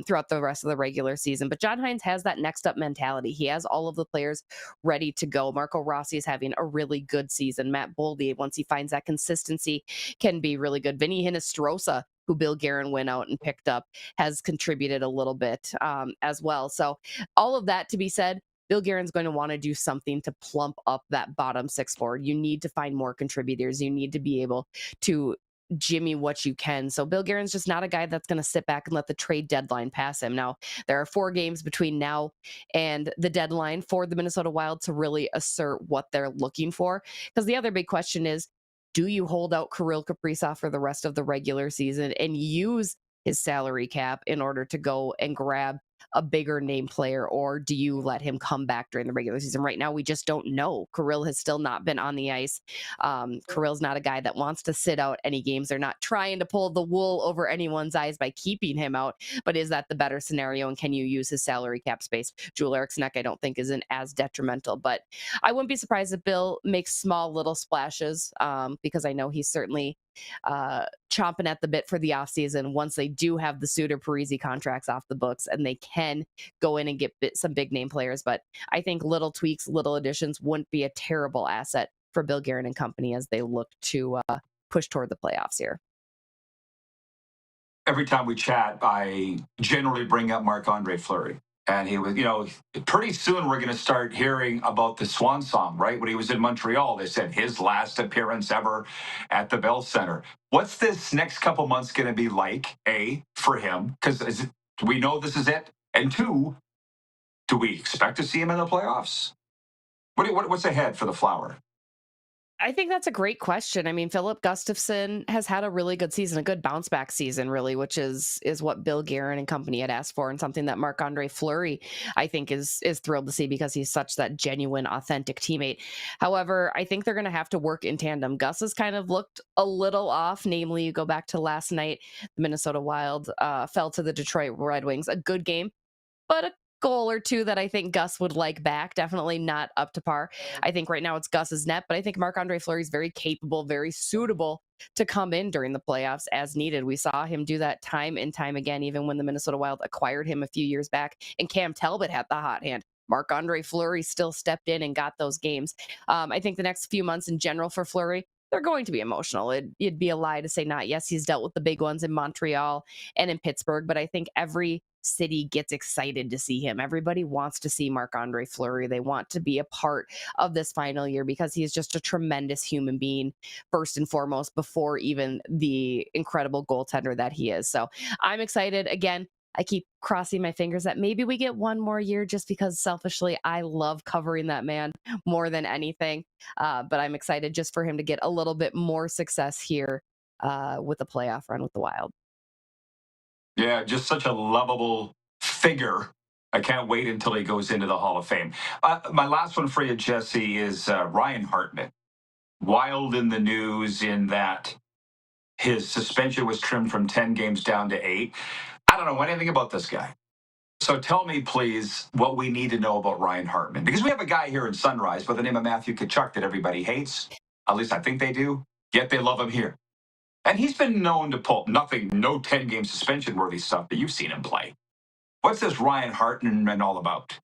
throughout the rest of the regular season. But John Hines has that next up mentality. He has all of the players ready to go. Marco Rossi is having a really good season. Matt Boldy, once he finds that consistency, can be really good. Vinny Hinostroza, who Bill Guerin went out and picked up, has contributed a little bit as well. So all of that to be said, Bill Guerin's going to want to do something to plump up that bottom six forward. You need to find more contributors. You need to be able to jimmy what you can. So Bill Guerin's just not a guy that's going to sit back and let the trade deadline pass him. Now, there are 4 games between now and the deadline for the Minnesota Wild to really assert what they're looking for. Because the other big question is, do you hold out Kirill Kaprizov for the rest of the regular season and use his salary cap in order to go and grab a bigger name player, or do you let him come back during the regular season? Right now, we just don't know. Kirill has still not been on the ice. Kirill's not a guy that wants to sit out any games. They're not trying to pull the wool over anyone's eyes by keeping him out, but is that the better scenario, and can you use his salary cap space? Joel Eriksson, I don't think, isn't as detrimental, but I wouldn't be surprised if Bill makes small little splashes, because I know he's certainly chomping at the bit for the offseason once they do have the Suter Parisi contracts off the books and they can go in and get some big name players. But I think little tweaks, little additions wouldn't be a terrible asset for Bill Guerin and company as they look to push toward the playoffs here. Every time we chat, I generally bring up Marc-Andre Fleury. And he was, pretty soon we're going to start hearing about the Swan Song, right? When he was in Montreal, they said his last appearance ever at the Bell Center. What's this next couple months going to be like, A, for him? Because do we know this is it? And two, do we expect to see him in the playoffs? What's ahead for the Flower? I think that's a great question. I mean, Philip Gustafsson has had a really good season, a good bounce back season, really, which is what Bill Guerin and company had asked for, and something that Marc-Andre Fleury, I think, is thrilled to see because he's such that genuine, authentic teammate. However, I think they're going to have to work in tandem. Gus has kind of looked a little off. Namely, you go back to last night, the Minnesota Wild fell to the Detroit Red Wings. A good game, but a goal or two that I think Gus would like back. Definitely not up to par. I think right now it's Gus's net, but I think Marc-Andre Fleury is very capable, very suitable to come in during the playoffs as needed. We saw him do that time and time again, even when the Minnesota Wild acquired him a few years back and Cam Talbot had the hot hand. Marc-Andre Fleury still stepped in and got those games. I think the next few months in general for Fleury, they're going to be emotional. It'd be a lie to say not. Yes, he's dealt with the big ones in Montreal and in Pittsburgh, but I think every city gets excited to see him. Everybody wants to see Marc-Andre Fleury. They want to be a part of this final year because he's just a tremendous human being, first and foremost, before even the incredible goaltender that he is. So I'm excited. Again, I keep crossing my fingers that maybe we get one more year just because selfishly, I love covering that man more than anything. But I'm excited just for him to get a little bit more success here with a playoff run with the Wild. Yeah, just such a lovable figure. I can't wait until he goes into the Hall of Fame. My last one for you, Jessi, is Ryan Hartman. Wild in the news in that his suspension was trimmed from 10 games down to 8. I don't know anything about this guy. So tell me, please, what we need to know about Ryan Hartman. Because we have a guy here in Sunrise by the name of Matthew Tkachuk that everybody hates. At least I think they do. Yet they love him here. And he's been known to pull no 10-game suspension worthy stuff that you've seen him play. What's this Ryan Hartman all about?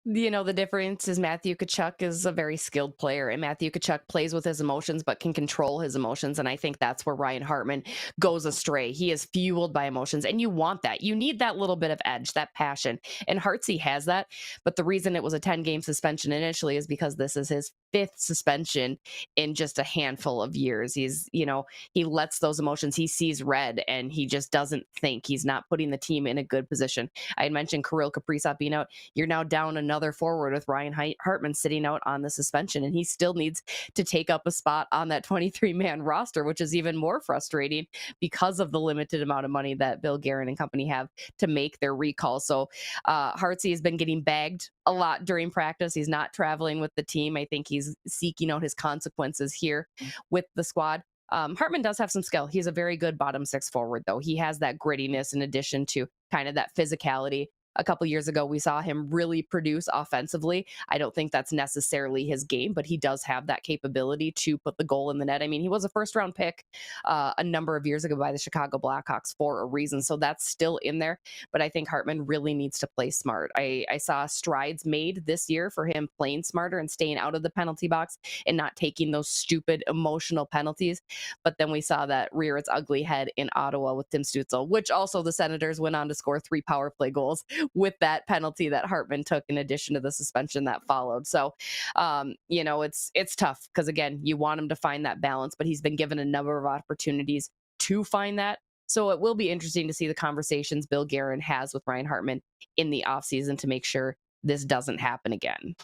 The difference is Matthew Tkachuk is a very skilled player, and Matthew Tkachuk plays with his emotions but can control his emotions, and I think that's where Ryan Hartman goes astray. He is fueled by emotions, and you want that. You need that little bit of edge, that passion, and Hartsey has that, but the reason it was a 10-game suspension initially is because this is his 5th suspension in just a handful of years. He lets those emotions, he sees red, and he just doesn't think. He's not putting the team in a good position. I had mentioned Kirill Kaprizov being out. You're now down another forward with Ryan Hartman sitting out on the suspension, and he still needs to take up a spot on that 23-man roster, which is even more frustrating because of the limited amount of money that Bill Guerin and company have to make their recall. So Hartsey has been getting bagged a lot during practice. He's not traveling with the team. I think he's seeking out his consequences here with the squad. Hartman does have some skill. He's a very good bottom 6 forward, though. He has that grittiness in addition to kind of that physicality. A couple years ago, we saw him really produce offensively. I don't think that's necessarily his game, but he does have that capability to put the goal in the net. I mean, he was a first-round pick a number of years ago by the Chicago Blackhawks for a reason, so that's still in there. But I think Hartman really needs to play smart. I saw strides made this year for him playing smarter and staying out of the penalty box and not taking those stupid emotional penalties. But then we saw that rear its ugly head in Ottawa with Tim Stützle, which also the Senators went on to score 3 power play goals with that penalty that Hartman took in addition to the suspension that followed. So, it's tough because, again, you want him to find that balance, but he's been given a number of opportunities to find that. So it will be interesting to see the conversations Bill Guerin has with Ryan Hartman in the offseason to make sure this doesn't happen again.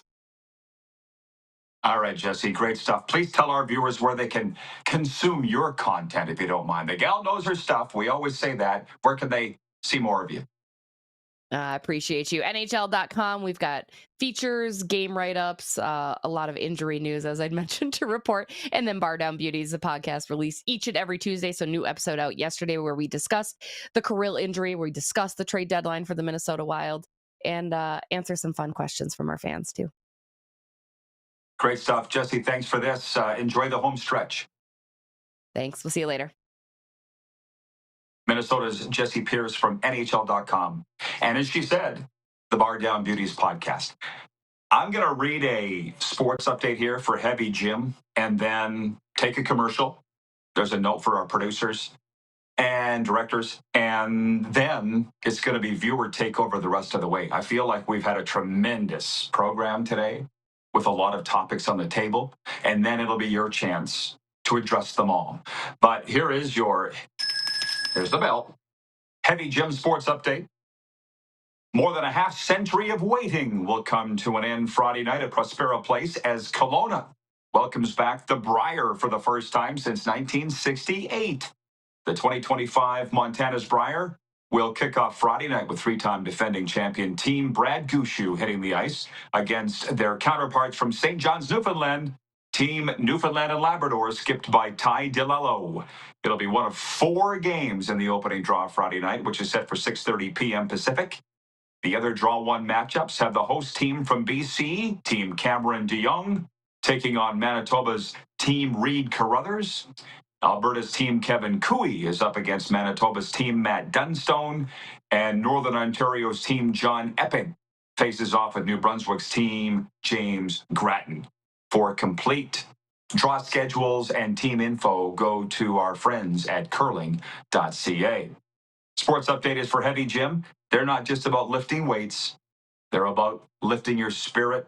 All right, Jessi, great stuff. Please tell our viewers where they can consume your content, if you don't mind. The gal knows her stuff. We always say that. Where can they see more of you? I appreciate you. NHL.com. We've got features, game write-ups, a lot of injury news, as I'd mentioned, to report. And then Bar Down Beauties, the podcast released each and every Tuesday. So new episode out yesterday where we discussed the Kirill injury, where we discussed the trade deadline for the Minnesota Wild, and answer some fun questions from our fans too. Great stuff. Jessi, thanks for this. Enjoy the home stretch. Thanks. We'll see you later. Minnesota's Jessi Pierce from NHL.com. And as she said, the Bar Down Beauties podcast. I'm going to read a sports update here for Heavy Jim and then take a commercial. There's a note for our producers and directors. And then it's going to be viewer takeover the rest of the way. I feel like we've had a tremendous program today with a lot of topics on the table. And then it'll be your chance to address them all. But here's the bell. Heavy Jim Sports Update. More than a half century of waiting will come to an end Friday night at Prospero Place as Kelowna welcomes back the Brier for the first time since 1968. The 2025 Montana's Brier will kick off Friday night with three-time defending champion Team Brad Gushue hitting the ice against their counterparts from St. John's, Newfoundland, Team Newfoundland and Labrador, skipped by Ty DeLello. It'll be one of 4 games in the opening draw Friday night, which is set for 6:30 p.m. Pacific. The other Draw 1 matchups have the host team from BC, Team Cameron DeYoung, taking on Manitoba's Team Reed Carruthers. Alberta's Team Kevin Cooey is up against Manitoba's Team Matt Dunstone, and Northern Ontario's Team John Epping faces off with New Brunswick's Team James Grattan. For complete draw schedules and team info, go to our friends at curling.ca. Sports Update is for Heavy Jim. They're not just about lifting weights. They're about lifting your spirit,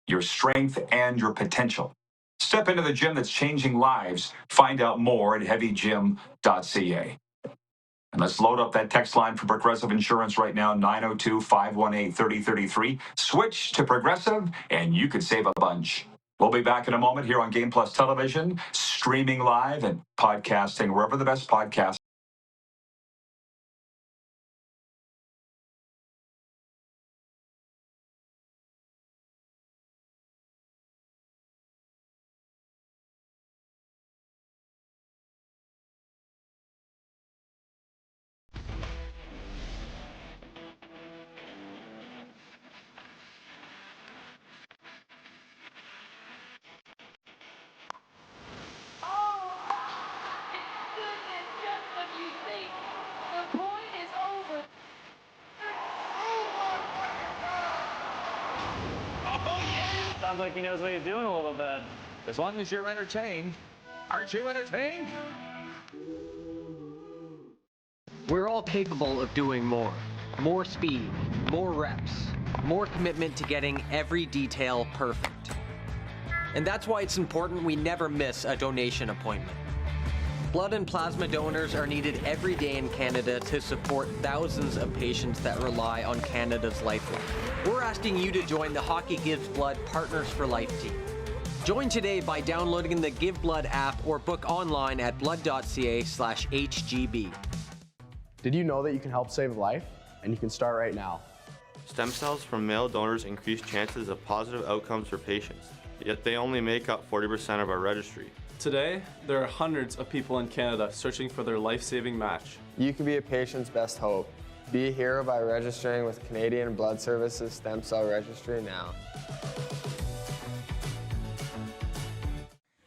your strength, and your potential. Step into the gym that's changing lives. Find out more at heavygym.ca. And let's load up that text line for Progressive Insurance right now, 902-518-3033. Switch to Progressive, and you could save a bunch. We'll be back in a moment here on Game Plus Television, streaming live and podcasting wherever the best podcasts. Sounds like he knows what he's doing a little bit. As long as you're entertained. Aren't you entertained? We're all capable of doing more. More speed, more reps, more commitment to getting every detail perfect. And that's why it's important we never miss a donation appointment. Blood and plasma donors are needed every day in Canada to support thousands of patients that rely on Canada's lifeline. We're asking you to join the Hockey Gives Blood Partners for Life team. Join today by downloading the Give Blood app or book online at blood.ca/HGB. Did you know that you can help save a life? And you can start right now. Stem cells from male donors increase chances of positive outcomes for patients, yet they only make up 40% of our registry. Today, there are hundreds of people in Canada searching for their life-saving match. You can be a patient's best hope. Be a hero by registering with Canadian Blood Services Stem Cell Registry now.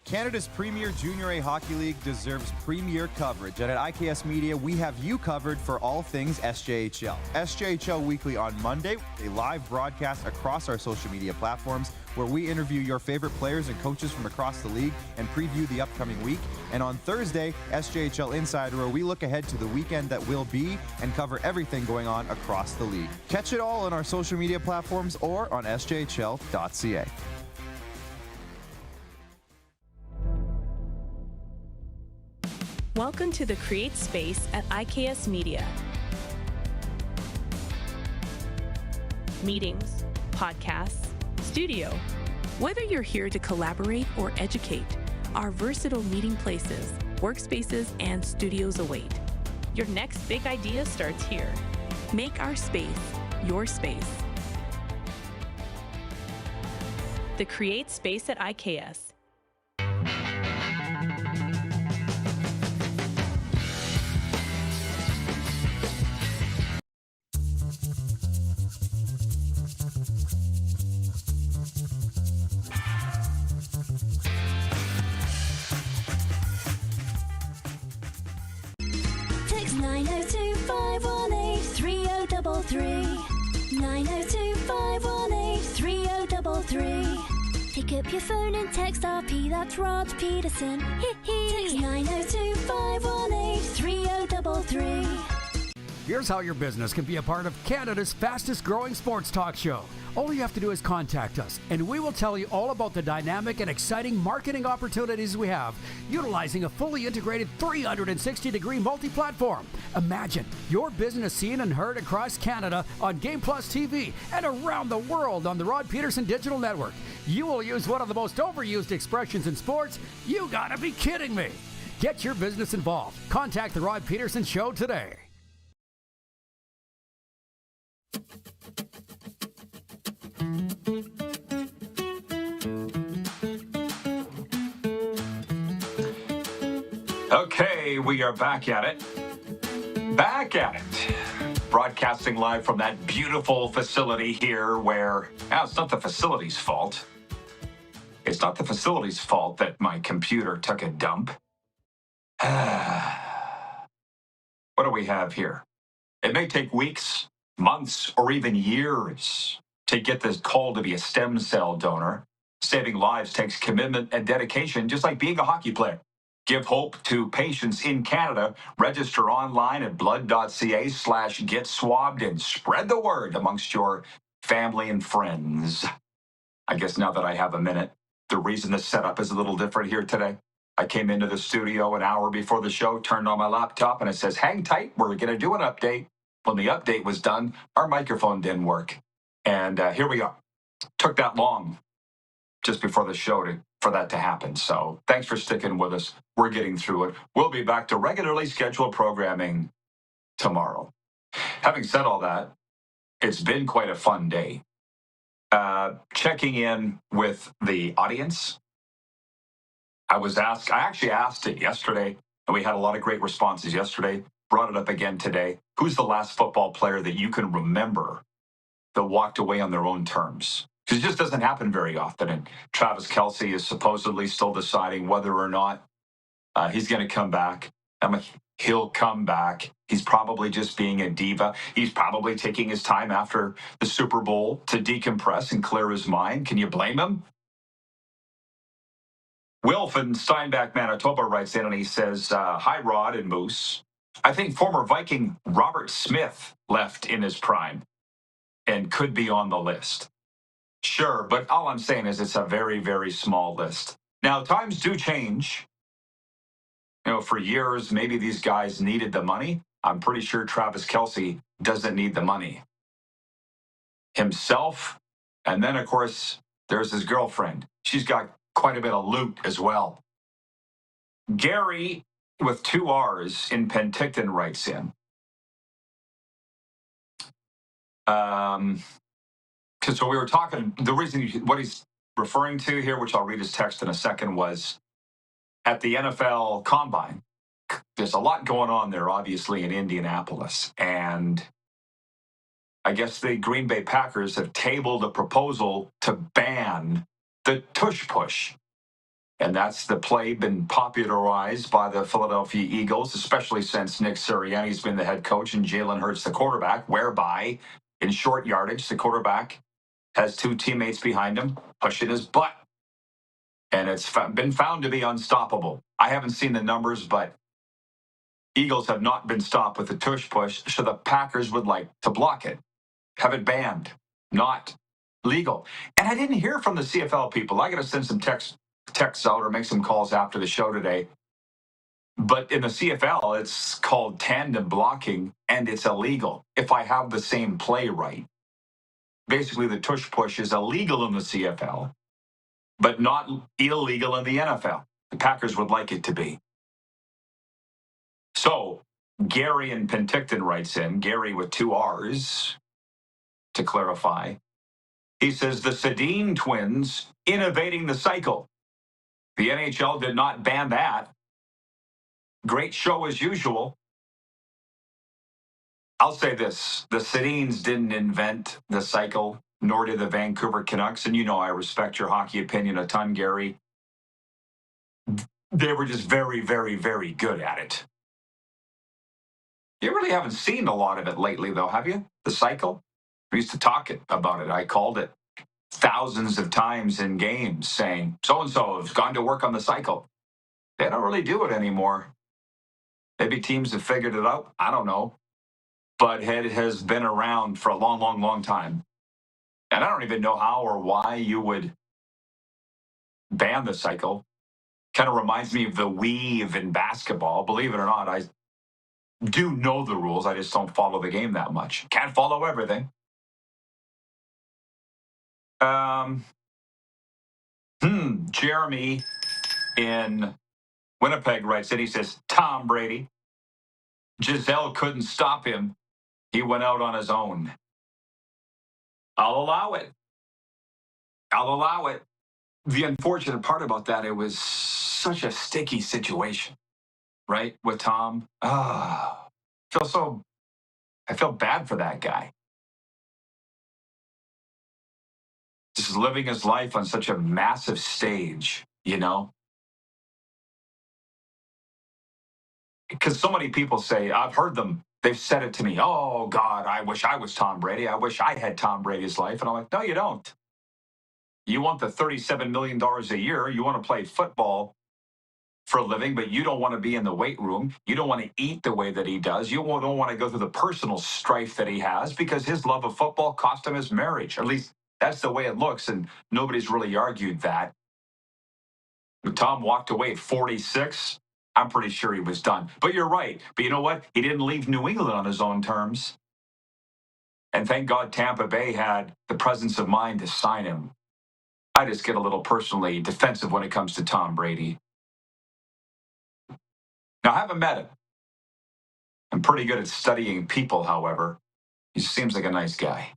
Canada's premier Junior A Hockey League deserves premier coverage, and at IKS Media, we have you covered for all things SJHL. SJHL Weekly on Monday, a live broadcast across our social media platforms where we interview your favorite players and coaches from across the league and preview the upcoming week. And on Thursday, SJHL Insider, where we look ahead to the weekend that will be and cover everything going on across the league. Catch it all on our social media platforms or on sjhl.ca. Welcome to the Create Space at IKS Media. Meetings, podcasts, studio. Whether you're here to collaborate or educate, our versatile meeting places, workspaces, and studios await. Your next big idea starts here. Make our space your space. The Create Space at IKS. Text 902-518-3033. 902-518-3033. Pick up your phone and text RP, that's Rod Pedersen. Text 902-518-3033. Here's how your business can be a part of Canada's fastest growing sports talk show. All you have to do is contact us, and we will tell you all about the dynamic and exciting marketing opportunities we have, utilizing a fully integrated 360-degree multi-platform. Imagine your business seen and heard across Canada on Game Plus TV and around the world on the Rod Pedersen Digital Network. You will use one of the most overused expressions in sports. You gotta be kidding me. Get your business involved. Contact the Rod Pedersen Show today. Okay, we are back at it. Back at it. Broadcasting live from that beautiful facility here where, it's not the facility's fault. It's not the facility's fault that my computer took a dump. What do we have here? It may take weeks, months, or even years to get this call to be a stem cell donor. Saving lives takes commitment and dedication, just like being a hockey player. Give hope to patients in Canada. Register online at blood.ca/get-swabbed and spread the word amongst your family and friends. I guess now that I have a minute, the reason the setup is a little different here today. I came into the studio an hour before the show, turned on my laptop, and it says, hang tight, we're going to do an update. When the update was done, our microphone didn't work. And here we are. Took that long just before the show for that to happen. So thanks for sticking with us. We're getting through it. We'll be back to regularly scheduled programming tomorrow. Having said all that, it's been quite a fun day. Checking in with the audience. I actually asked it yesterday, and we had a lot of great responses yesterday. Brought it up again today. Who's the last football player that you can remember that walked away on their own terms? Because it just doesn't happen very often. And Travis Kelce is supposedly still deciding whether or not he's going to come back. I'm like, he'll come back. He's probably just being a diva. He's probably taking his time after the Super Bowl to decompress and clear his mind. Can you blame him? Wilf in Steinbach, Manitoba writes in and he says, hi, Rod and Moose. I think former Viking Robert Smith left in his prime and could be on the list. Sure, but all I'm saying is it's a very, very small list. Now, times do change. You know, for years, maybe these guys needed the money. I'm pretty sure Travis Kelce doesn't need the money himself. And then, of course, there's his girlfriend. She's got quite a bit of loot as well. Gary, with 2 R's in Penticton, writes in. So we were talking, the reason, what he's referring to here, which I'll read his text in a second, was at the NFL Combine. There's a lot going on there, obviously, in Indianapolis. And I guess the Green Bay Packers have tabled a proposal to ban the tush push. And that's the play been popularized by the Philadelphia Eagles, especially since Nick Sirianni's been the head coach and Jalen Hurts the quarterback, whereby in short yardage, the quarterback has 2 teammates behind him pushing his butt. And it's been found to be unstoppable. I haven't seen the numbers, but Eagles have not been stopped with the tush push, so the Packers would like to block it, have it banned, not legal. And I didn't hear from the CFL people. I got to send some texts out or make some calls after the show today. But in the CFL, it's called tandem blocking, and it's illegal if I have the same play right. Basically, the tush push is illegal in the CFL, but not illegal in the NFL. The Packers would like it to be. So, Gary in Penticton writes in, Gary with 2 R's. to clarify. He says the Sedin twins innovating the cycle. The NHL did not ban that. Great show as usual. I'll say this. The Sedins didn't invent the cycle, nor did the Vancouver Canucks. And you know I respect your hockey opinion a ton, Gary. They were just very, very, very good at it. You really haven't seen a lot of it lately, though, have you? The cycle? We used to talk about it. I called it thousands of times in games saying, so-and-so has gone to work on the cycle. They don't really do it anymore. Maybe teams have figured it out. I don't know. But it has been around for a long, long, long time. And I don't even know how or why you would ban the cycle. Kind of reminds me of the weave in basketball. Believe it or not, I do know the rules. I just don't follow the game that much. Can't follow everything. Jeremy in Winnipeg writes in. He says, Tom Brady. Giselle couldn't stop him. He went out on his own. I'll allow it. I'll allow it. The unfortunate part about that, it was such a sticky situation, right? With Tom. I feel bad for that guy. Just living his life on such a massive stage, you know? Because so many people say, I've heard them, they've said it to me, oh, God, I wish I was Tom Brady. I wish I had Tom Brady's life. And I'm like, no, you don't. You want the $37 million a year. You want to play football for a living, but you don't want to be in the weight room. You don't want to eat the way that he does. You don't want to go through the personal strife that he has because his love of football cost him his marriage. At least that's the way it looks, and nobody's really argued that. When Tom walked away at 46, I'm pretty sure he was done. But you're right. But you know what? He didn't leave New England on his own terms. And thank God Tampa Bay had the presence of mind to sign him. I just get a little personally defensive when it comes to Tom Brady. Now, I haven't met him. I'm pretty good at studying people, however. He seems like a nice guy.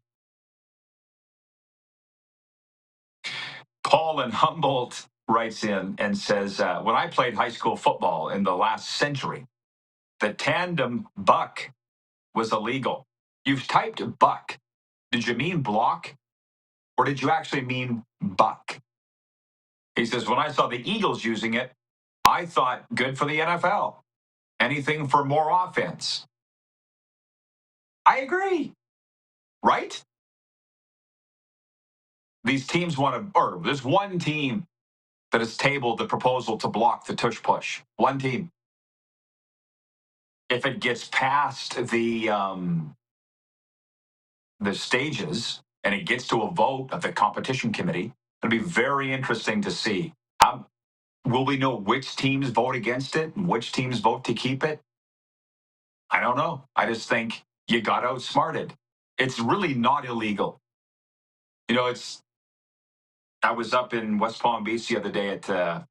Paul in Humboldt writes in and says, when I played high school football in the last century, the tandem buck was illegal. You've typed buck. Did you mean block? Or did you actually mean buck? He says, when I saw the Eagles using it, I thought good for the NFL. Anything for more offense. I agree. Right? These teams want to, or there's one team that has tabled the proposal to block the tush push. One team. If it gets past the stages and it gets to a vote of the competition committee, it'll be very interesting to see. Will we know which teams vote against it and which teams vote to keep it? I don't know. I just think you got outsmarted. It's really not illegal. You know, I was up in West Palm Beach the other day I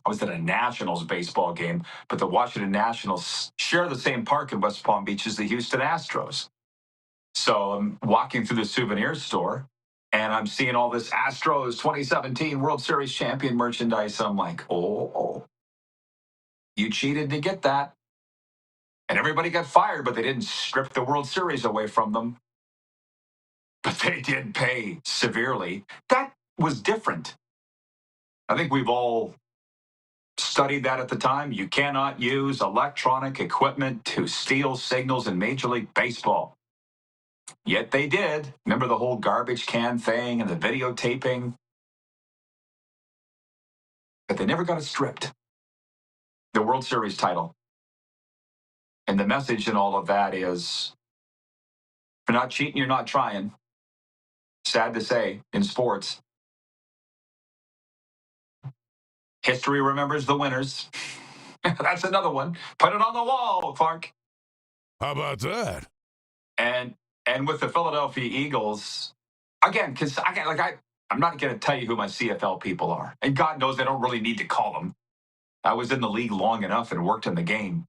was at a Nationals baseball game, but the Washington Nationals share the same park in West Palm Beach as the Houston Astros. So I'm walking through the souvenir store and I'm seeing all this Astros 2017 World Series champion merchandise. I'm like, oh, you cheated to get that. And everybody got fired, but they didn't strip the World Series away from them. But they did pay severely. That was different. I think we've all studied that at the time. You cannot use electronic equipment to steal signals in Major League Baseball. Yet they did. Remember the whole garbage can thing and the videotaping? But they never got it stripped. The World Series title. And the message in all of that is, if you're not cheating, you're not trying. Sad to say, in sports. History remembers the winners. That's another one. Put it on the wall, Clark. How about that? And with the Philadelphia Eagles, again, because I'm not going to tell you who my CFL people are. And God knows I don't really need to call them. I was in the league long enough and worked in the game.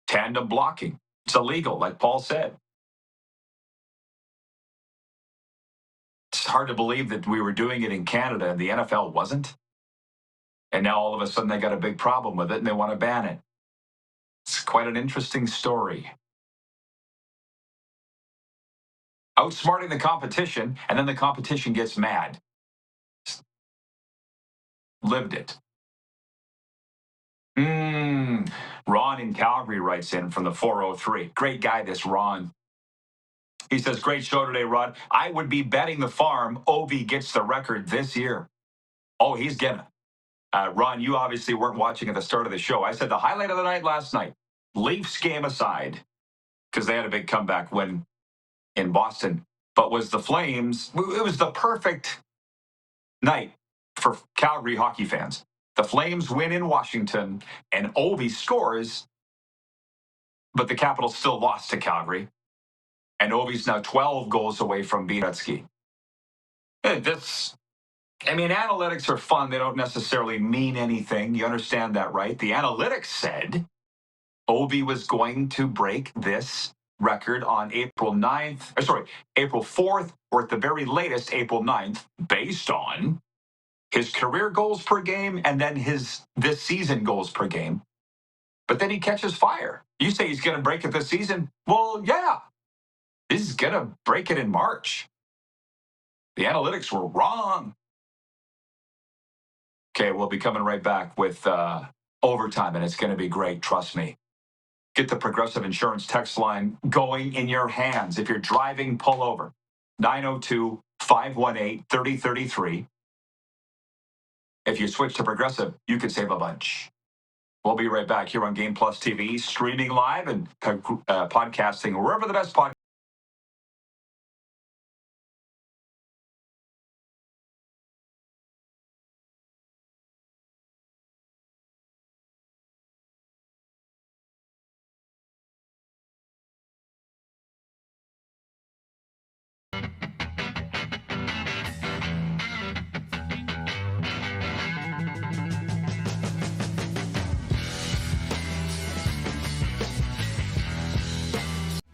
Tandem blocking. It's illegal, like Paul said. It's hard to believe that we were doing it in Canada and the NFL wasn't. And now all of a sudden they got a big problem with it and they want to ban it. It's quite an interesting story. Outsmarting the competition, and then the competition gets mad. Lived it. Ron in Calgary writes in from the 403. Great guy, this Ron. He says, great show today, Rod. I would be betting the farm Ovi gets the record this year. Oh, he's gonna. Ron, you obviously weren't watching at the start of the show. I said the highlight of the night last night, Leafs game aside, because they had a big comeback win in Boston, but was the Flames. It was the perfect night for Calgary hockey fans. The Flames win in Washington, and Ovi scores, but the Capitals still lost to Calgary. And Ovi's now 12 goals away from beating Gretzky. Analytics are fun. They don't necessarily mean anything. You understand that, right? The analytics said Ovi was going to break this record on April 4th, or at the very latest, April 9th, based on his career goals per game and then this season goals per game. But then he catches fire. You say he's going to break it this season? Well, yeah. He's going to break it in March. The analytics were wrong. Okay, we'll be coming right back with overtime, and it's going to be great, trust me. Get the Progressive Insurance text line going in your hands. If you're driving, pull over. 902-518-3033. If you switch to Progressive, you can save a bunch. We'll be right back here on Game Plus TV, streaming live and podcasting wherever the best podcast.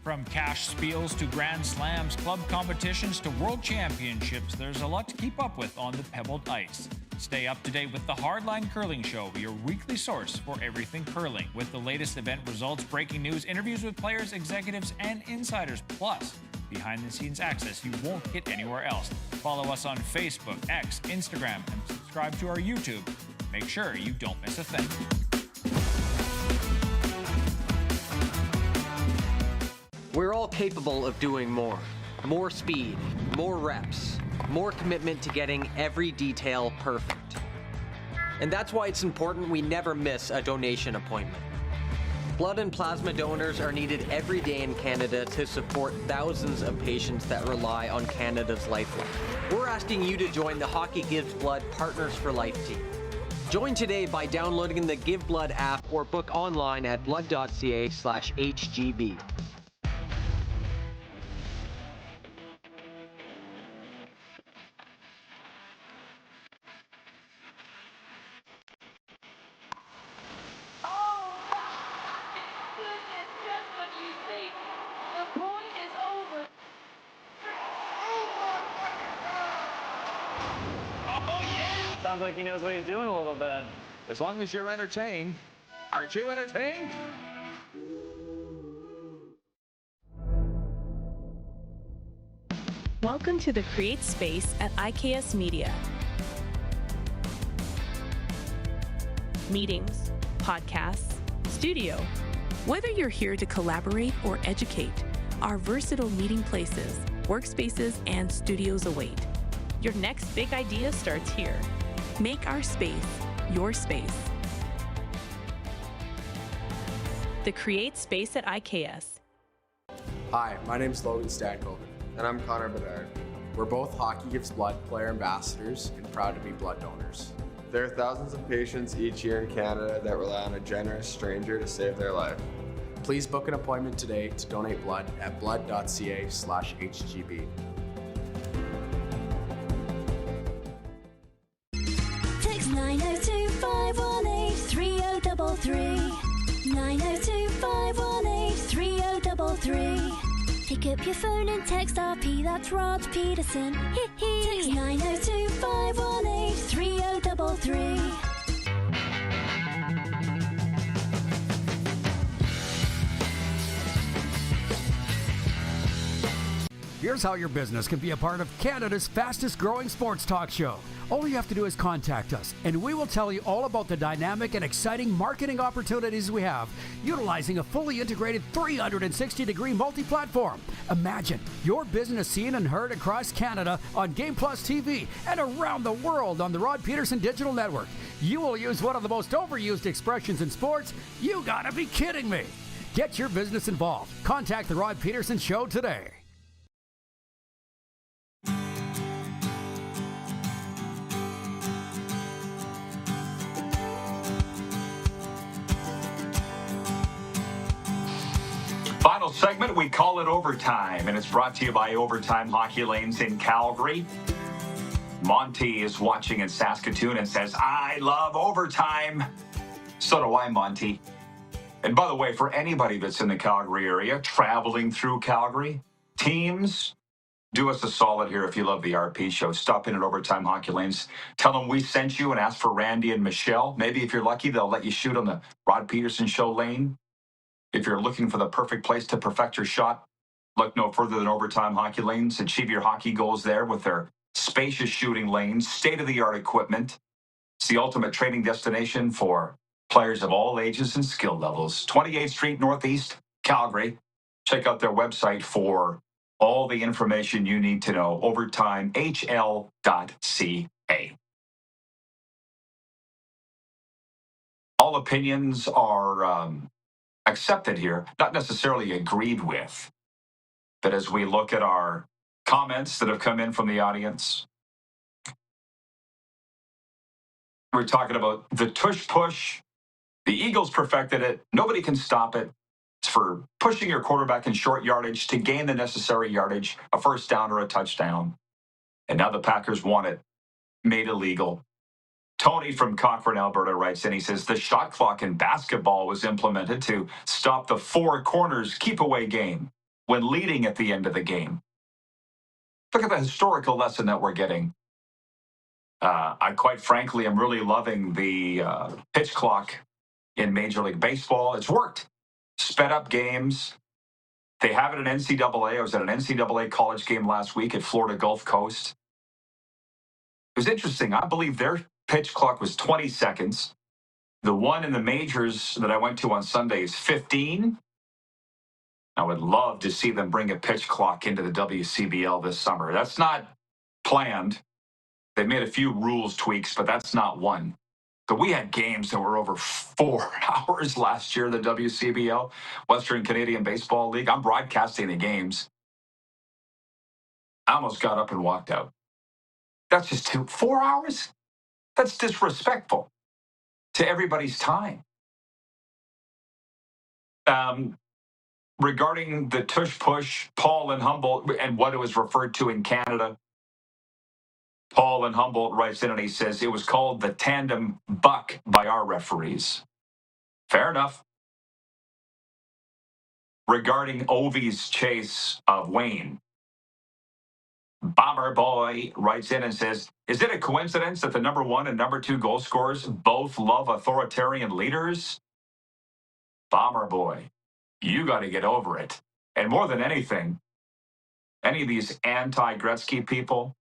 From cash spiels to Grand Slams, club competitions to world championships, there's a lot to keep up with on the pebbled ice. Stay up to date with the Hardline Curling Show, your weekly source for everything curling, with the latest event results, breaking news, interviews with players, executives, and insiders, plus behind-the-scenes access you won't get anywhere else. Follow us on Facebook, X, Instagram, and subscribe to our YouTube. Make sure you don't miss a thing. We're all capable of doing more. More speed, more reps, more commitment to getting every detail perfect. And that's why it's important we never miss a donation appointment. Blood and plasma donors are needed every day in Canada to support thousands of patients that rely on Canada's lifeline. We're asking you to join the Hockey Gives Blood Partners for Life team. Join today by downloading the Give Blood app or book online at blood.ca/HGB. Sounds like he knows what he's doing a little bit. As long as you're entertained. Aren't you entertained? Welcome to the Create Space at IKS Media. Meetings, podcasts, studio. Whether you're here to collaborate or educate, our versatile meeting places, workspaces, and studios await. Your next big idea starts here. Make our space your space. The Create Space at IKS. Hi, my name's Logan Stankoven. And I'm Connor Bedard. We're both Hockey Gives Blood player ambassadors and proud to be blood donors. There are thousands of patients each year in Canada that rely on a generous stranger to save their life. Please book an appointment today to donate blood at blood.ca/HGB. Text 902-518-3033. 902-518-3033. Pick up your phone and text RP, that's Rod Pedersen. Text 902 518 3033. Here's how your business can be a part of Canada's fastest growing sports talk show. All you have to do is contact us, and we will tell you all about the dynamic and exciting marketing opportunities we have, utilizing a fully integrated 360-degree multi-platform. Imagine your business seen and heard across Canada on Game Plus TV and around the world on the Rod Pedersen Digital Network. You will use one of the most overused expressions in sports. You gotta be kidding me. Get your business involved. Contact the Rod Pedersen Show today. Final segment, we call it Overtime, and it's brought to you by Overtime Hockey Lanes in Calgary. Monty is watching in Saskatoon and says, I love overtime. So do I, Monty. And by the way, for anybody that's in the Calgary area, traveling through Calgary, teams, do us a solid here if you love the RP show. Stop in at Overtime Hockey Lanes. Tell them we sent you and ask for Randy and Michelle. Maybe if you're lucky, they'll let you shoot on the Rod Pedersen Show lane. If you're looking for the perfect place to perfect your shot, look no further than Overtime Hockey Lanes. Achieve your hockey goals there with their spacious shooting lanes, state-of-the-art equipment. It's the ultimate training destination for players of all ages and skill levels. 28th Street Northeast, Calgary. Check out their website for all the information you need to know. OvertimeHL.ca. All opinions are accepted here, not necessarily agreed with. But as we look at our comments that have come in from the audience, we're talking about the tush push. The Eagles perfected it. Nobody can stop it. It's for pushing your quarterback in short yardage to gain the necessary yardage, a first down or a touchdown. And now the Packers want it made illegal. Tony from Cochrane, Alberta writes in, he says, the shot clock in basketball was implemented to stop the four corners keep away game when leading at the end of the game. Look at the historical lesson that we're getting. I quite frankly am really loving the pitch clock in Major League Baseball. It's worked. Sped up games. They have it in NCAA. I was at an NCAA college game last week at Florida Gulf Coast. It was interesting. I believe their pitch clock was 20 seconds. The one in the majors that I went to on Sunday is 15. I would love to see them bring a pitch clock into the WCBL this summer. That's not planned. They've made a few rules tweaks, but that's not one. But we had games that were over 4 hours last year, the WCBL, Western Canadian Baseball League. I'm broadcasting the games. I almost got up and walked out. That's just 4 hours? That's disrespectful to everybody's time. Regarding the tush push, Paul and Humboldt, and what it was referred to in Canada, Paul and Humboldt writes in and he says, it was called the tandem buck by our referees. Fair enough. Regarding Ovi's chase of Wayne, Bomber Boy writes in and says, is it a coincidence that the number 1 and number 2 goal scorers both love authoritarian leaders? Bomber Boy, you got to get over it. And more than anything, any of these anti-Gretzky people,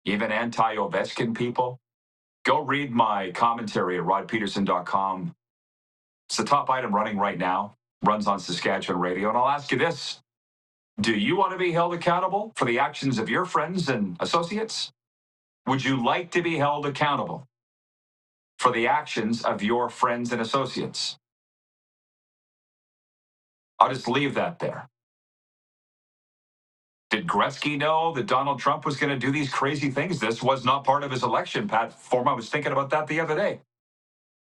even anti-Ovechkin people, go read my commentary at rodpedersen.com. It's the top item running right now, runs on Saskatchewan radio. And I'll ask you this. Do you want to be held accountable for the actions of your friends and associates? Would you like to be held accountable for the actions of your friends and associates? I'll just leave that there. Did Gretzky know that Donald Trump was going to do these crazy things? This was not part of his election platform. I was thinking about that the other day.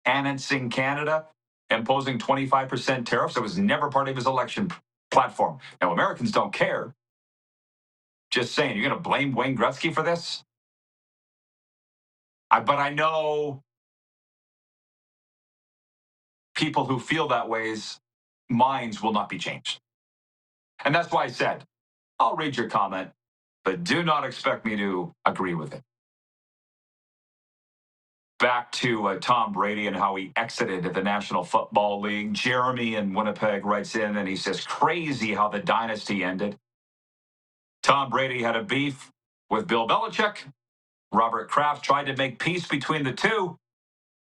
Annexing Canada, imposing 25% tariffs. That was never part of his election platform. Now, Americans don't care. Just saying, you're going to blame Wayne Gretzky for this? But I know people who feel that way's minds will not be changed. And that's why I said, I'll read your comment, but do not expect me to agree with it. Back to Tom Brady and how he exited the National Football League. Jeremy in Winnipeg writes in and he says, crazy how the dynasty ended. Tom Brady had a beef with Bill Belichick. Robert Kraft tried to make peace between the two.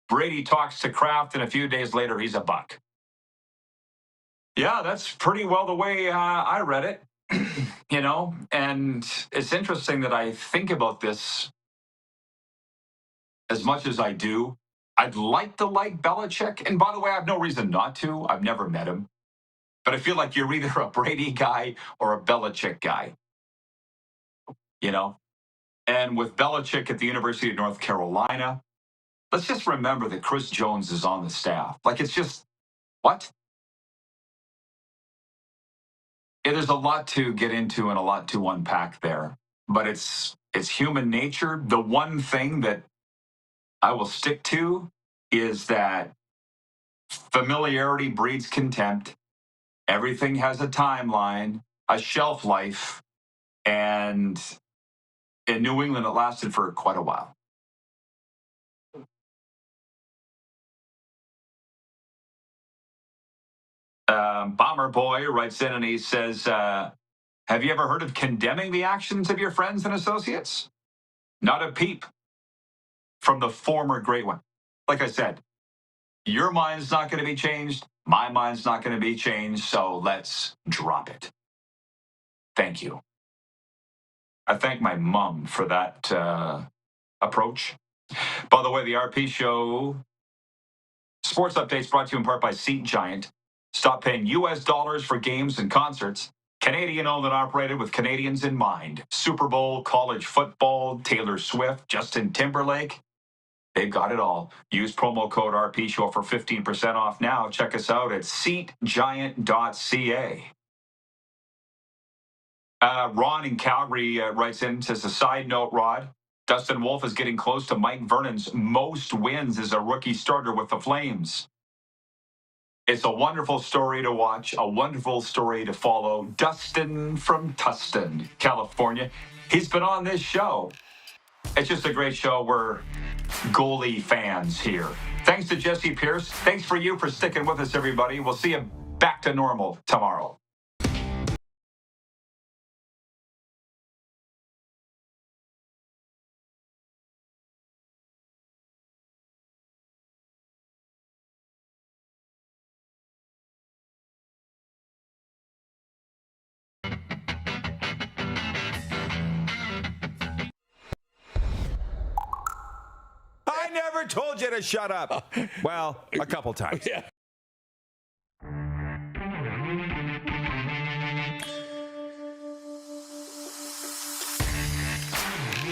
Brady talks to Kraft, and a few days later, he's a Buck. Yeah, that's pretty well the way I read it, you know, and it's interesting that I think about this as much as I do. I'd like to like Belichick, and by the way, I have no reason not to. I've never met him, but I feel like you're either a Brady guy or a Belichick guy, you know, and with Belichick at the University of North Carolina, let's just remember that Chris Jones is on the staff. Like, it's just, what? Yeah, there's a lot to get into and a lot to unpack there, but it's human nature. The one thing that I will stick to is that familiarity breeds contempt. Everything has a timeline, a shelf life, and in New England, it lasted for quite a while. Bomber Boy writes in and he says, have you ever heard of condemning the actions of your friends and associates? Not a peep from the former great one. Like I said, your mind's not going to be changed. My mind's not going to be changed. So let's drop it. Thank you. I thank my mom for that approach. By the way, the RP Show sports updates brought to you in part by Seat Giant. Stop paying US dollars for games and concerts. Canadian owned and operated with Canadians in mind. Super Bowl, college football, Taylor Swift, Justin Timberlake. They've got it all. Use promo code RPShow for 15% off now. Check us out at seatgiant.ca. Ron in Calgary writes in, says, a side note, Rod, Dustin Wolf is getting close to Mike Vernon's most wins as a rookie starter with the Flames. It's a wonderful story to watch, a wonderful story to follow. Dustin from Tustin, California. He's been on this show. It's just a great show. We're goalie fans here. Thanks to Jessi Pierce. Thanks for you for sticking with us, everybody. We'll see you back to normal tomorrow. I never told you to shut up. Well, a couple times. Yeah.